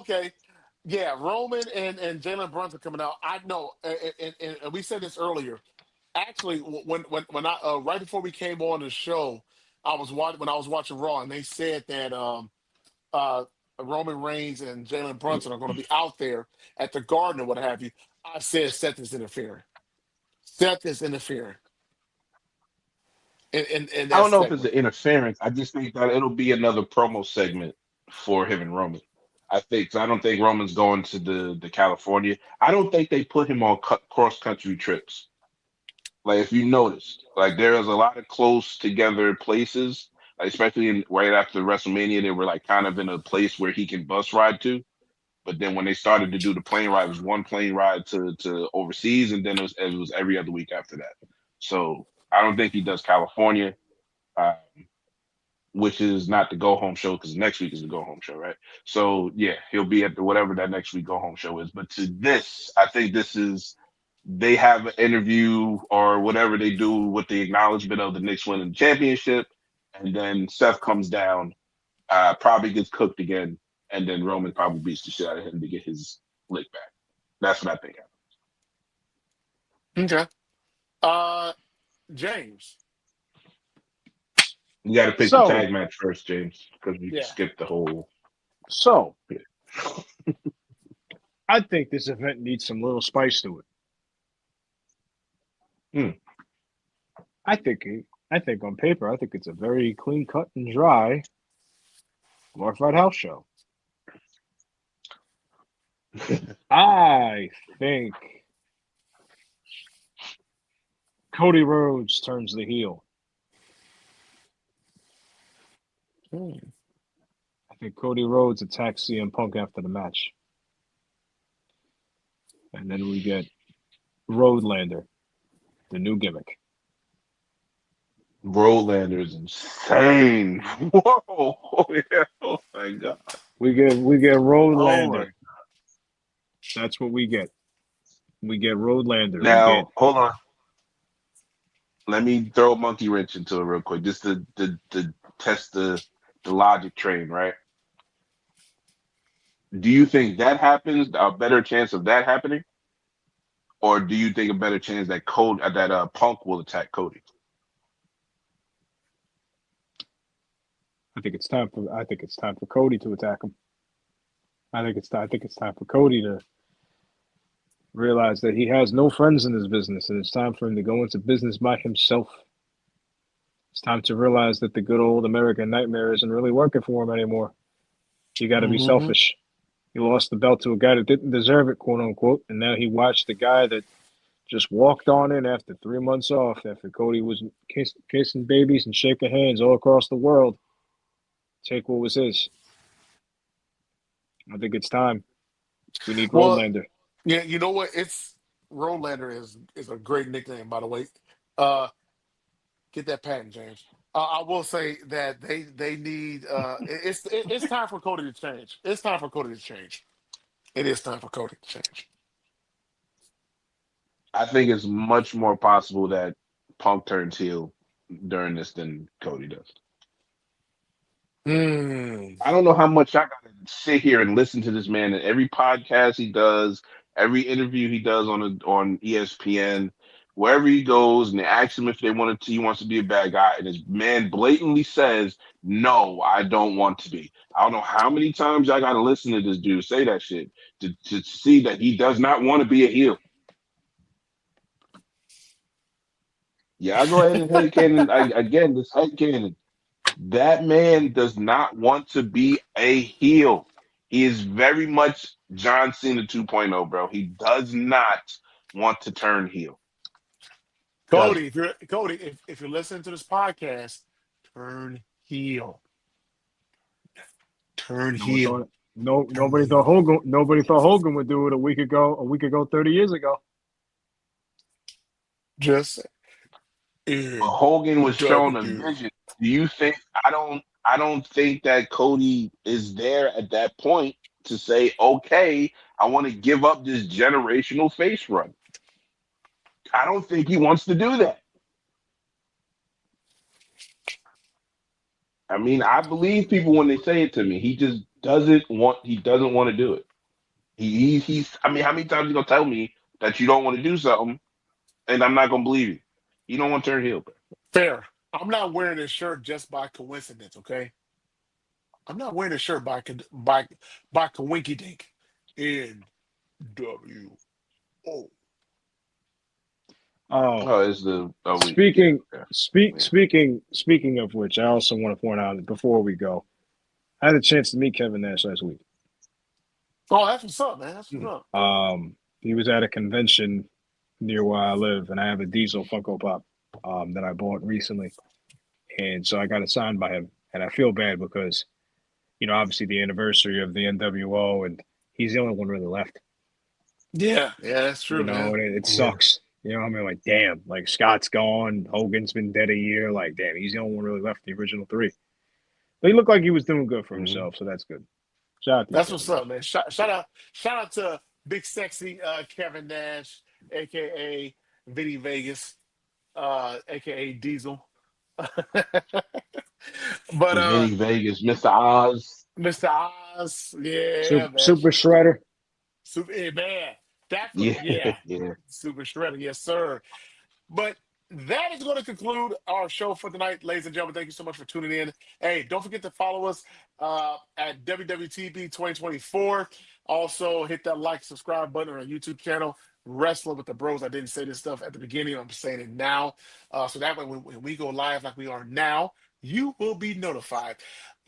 Okay. Yeah, Roman and Jalen Brunson coming out. I know, and we said this earlier. Actually, when I right before we came on the show, I was watching Raw, and they said that uh, Roman Reigns and Jalen Brunson are going to be out there at the Garden or what have you. I said Seth is interfering. Seth is interfering in I that don't know if it's segment. an interference. I just think that it'll be another promo segment for him and Roman. I think 'cause I don't think Roman's going to the California. I don't think they put him on cross country trips. Like if you noticed, like there was a lot of close together places, like especially in right after WrestleMania, they were like kind of in a place where he can bus ride to. But then when they started to do the plane ride, it was one plane ride to overseas, and then it was every other week after that. So I don't think he does California, uh, which is not the go home show because next week is the go home show, right? So yeah, he'll be at the whatever that next week go home show is. But to this, I think this is they have an interview or whatever they do with the acknowledgement of the Knicks winning the championship, and then Seth comes down, probably gets cooked again, and then Roman probably beats the shit out of him to get his lick back. That's what I think. Okay. Uh, James. You got to pick the So tag match first, James, because we Yeah. skipped the whole. so I think this event needs some little spice to it. Hmm. I think on paper, I think it's a very clean cut and dry glorified house show. I think Cody Rhodes turns the heel. Hmm. I think Cody Rhodes attacks CM Punk after the match. And then we get Roadlander, the new gimmick. Roadlander is insane. Whoa. Oh, yeah. Oh my god. We get Oh my. Roadlander. That's what we get. We get Roadlander. We get Now, hold on. Let me throw a monkey wrench into it real quick, just to test the logic train, right? Do you think that happens? A better chance of that happening, or do you think a better chance that Punk will attack Cody? I think it's time for Cody to attack him. I think it's time for Cody to realize that he has no friends in this business and it's time for him to go into business by himself. It's time to realize that the good old American nightmare isn't really working for him anymore. You got to be Hmm. selfish. He lost the belt to a guy that didn't deserve it, quote unquote, and now he watched the guy that just walked on in after 3 months off, after Cody was kissing babies and shaking hands all across the world, take what was his. I think it's time. We need Well, Rollander. yeah, you know what? It's Rolander is a great nickname, by the way. Uh, get that patent, James. I will say that they need. It's time for Cody to change. It's time for Cody to change. It is time for Cody to change. I think it's much more possible that Punk turns heel during this than Cody does. Mm. I don't know how much I gotta sit here and listen to this man in every podcast he does, every interview he does on ESPN, wherever he goes, and they ask him if he wants to be a bad guy, and his man blatantly says, "No, I don't want to be." I don't know how many times I gotta listen to this dude say that shit to see that he does not want to be a heel. Yeah, I go ahead and head canon again. This head canon. That man does not want to be a heel. He is very much John Cena 2.0, bro. He does not want to turn heel. Doesn't. If you're listening to this podcast, turn heel. Turn No one heel. thought Turn nobody thought heel. Hogan would do it a week ago, 30 years ago. Just But in Hogan was shown a W. vision. Do you think I don't think that Cody is there at that point to say, okay, I want to give up this generational face run. I don't think he wants to do that. I mean, I believe people when they say it to me. He just doesn't want to do it. He's I mean, how many times you gonna tell me that you don't want to do something and I'm not gonna believe you? You don't want to turn heel, bro. Fair. I'm not wearing this shirt just by coincidence, okay? I'm not wearing this shirt by coinky dink. NWO. Oh, Oh, it's the yeah, speaking okay. speak Yeah. speaking of which, I also want to point out before we go, I had a chance to meet Kevin Nash last week. Oh, that's what's up, man. That's what's Hmm. up. He was at a convention near where I live, and I have a Diesel Funko Pop that I bought recently, and so I got it signed by him. And I feel bad because, obviously the anniversary of the NWO, and he's the only one really left. Yeah, that's true, man. And it sucks. I mean, like, damn, like Scott's gone, Hogan's been dead a year. Like, damn, he's the only one really left, the original three. But he looked like he was doing good for Mhm. himself, so that's good. Shout out to you, That's Kevin what's up, Nash. man. Shout out to big sexy Kevin Nash, aka Vinny Vegas, aka Diesel. But Vinny Vegas, Mr. Oz. Mr. Oz, yeah, man. Super Shredder. Super, yeah, man. That's what, Yeah, yeah. yeah. Super Shredder, yes, sir. But that is going to conclude our show for tonight, ladies and gentlemen. Thank you so much for tuning in. Hey, don't forget to follow us at WWTB 2024. Also, hit that like, subscribe button on our YouTube channel, Wrestling with the Bros. I didn't say this stuff at the beginning. I'm saying it now. So that way, when we go live like we are now, you will be notified.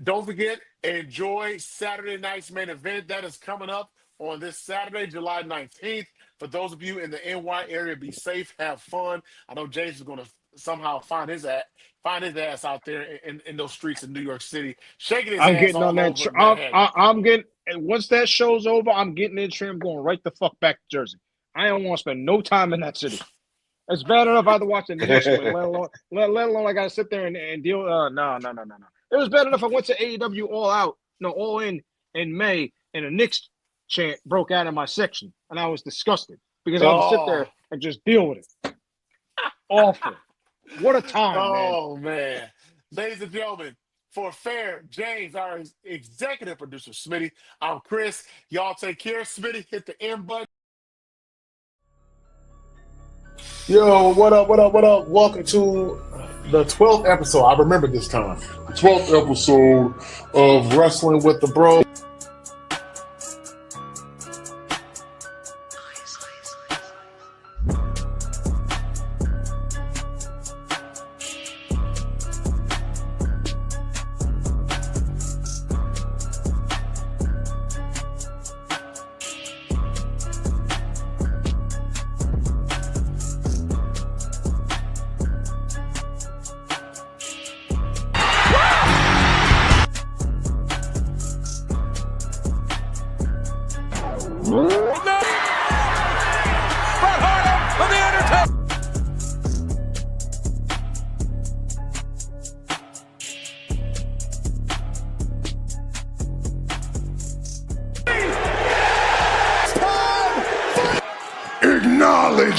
Don't forget, enjoy Saturday night's main event that is coming up on this Saturday, July 19th. For those of you in the NY area, be safe, have fun. I know James is going to somehow find his ass out there in those streets in New York City, shaking his I'm ass getting on all that. over Manhattan. I'm getting. And once that show's over, I'm getting in the train. I'm going right the fuck back to Jersey. I don't want to spend no time in that city. It's bad enough I had to watch the Knicks win, let alone I got to sit there and deal. No. It was bad enough I went to AEW All Out, no, All in May, and a Knicks chant broke out in my section, and I was disgusted because I had to sit Oh, there and just deal with it. Awful. What a time, man. oh man. Ladies and gentlemen, for fair, James, our executive producer, Smitty. I'm Chris. Y'all take care. Smitty, hit the end button. Yo, what up, what up, what up? Welcome to the 12th episode. I remember this time. The 12th episode of Wrestling with the Bros.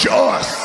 challenge us.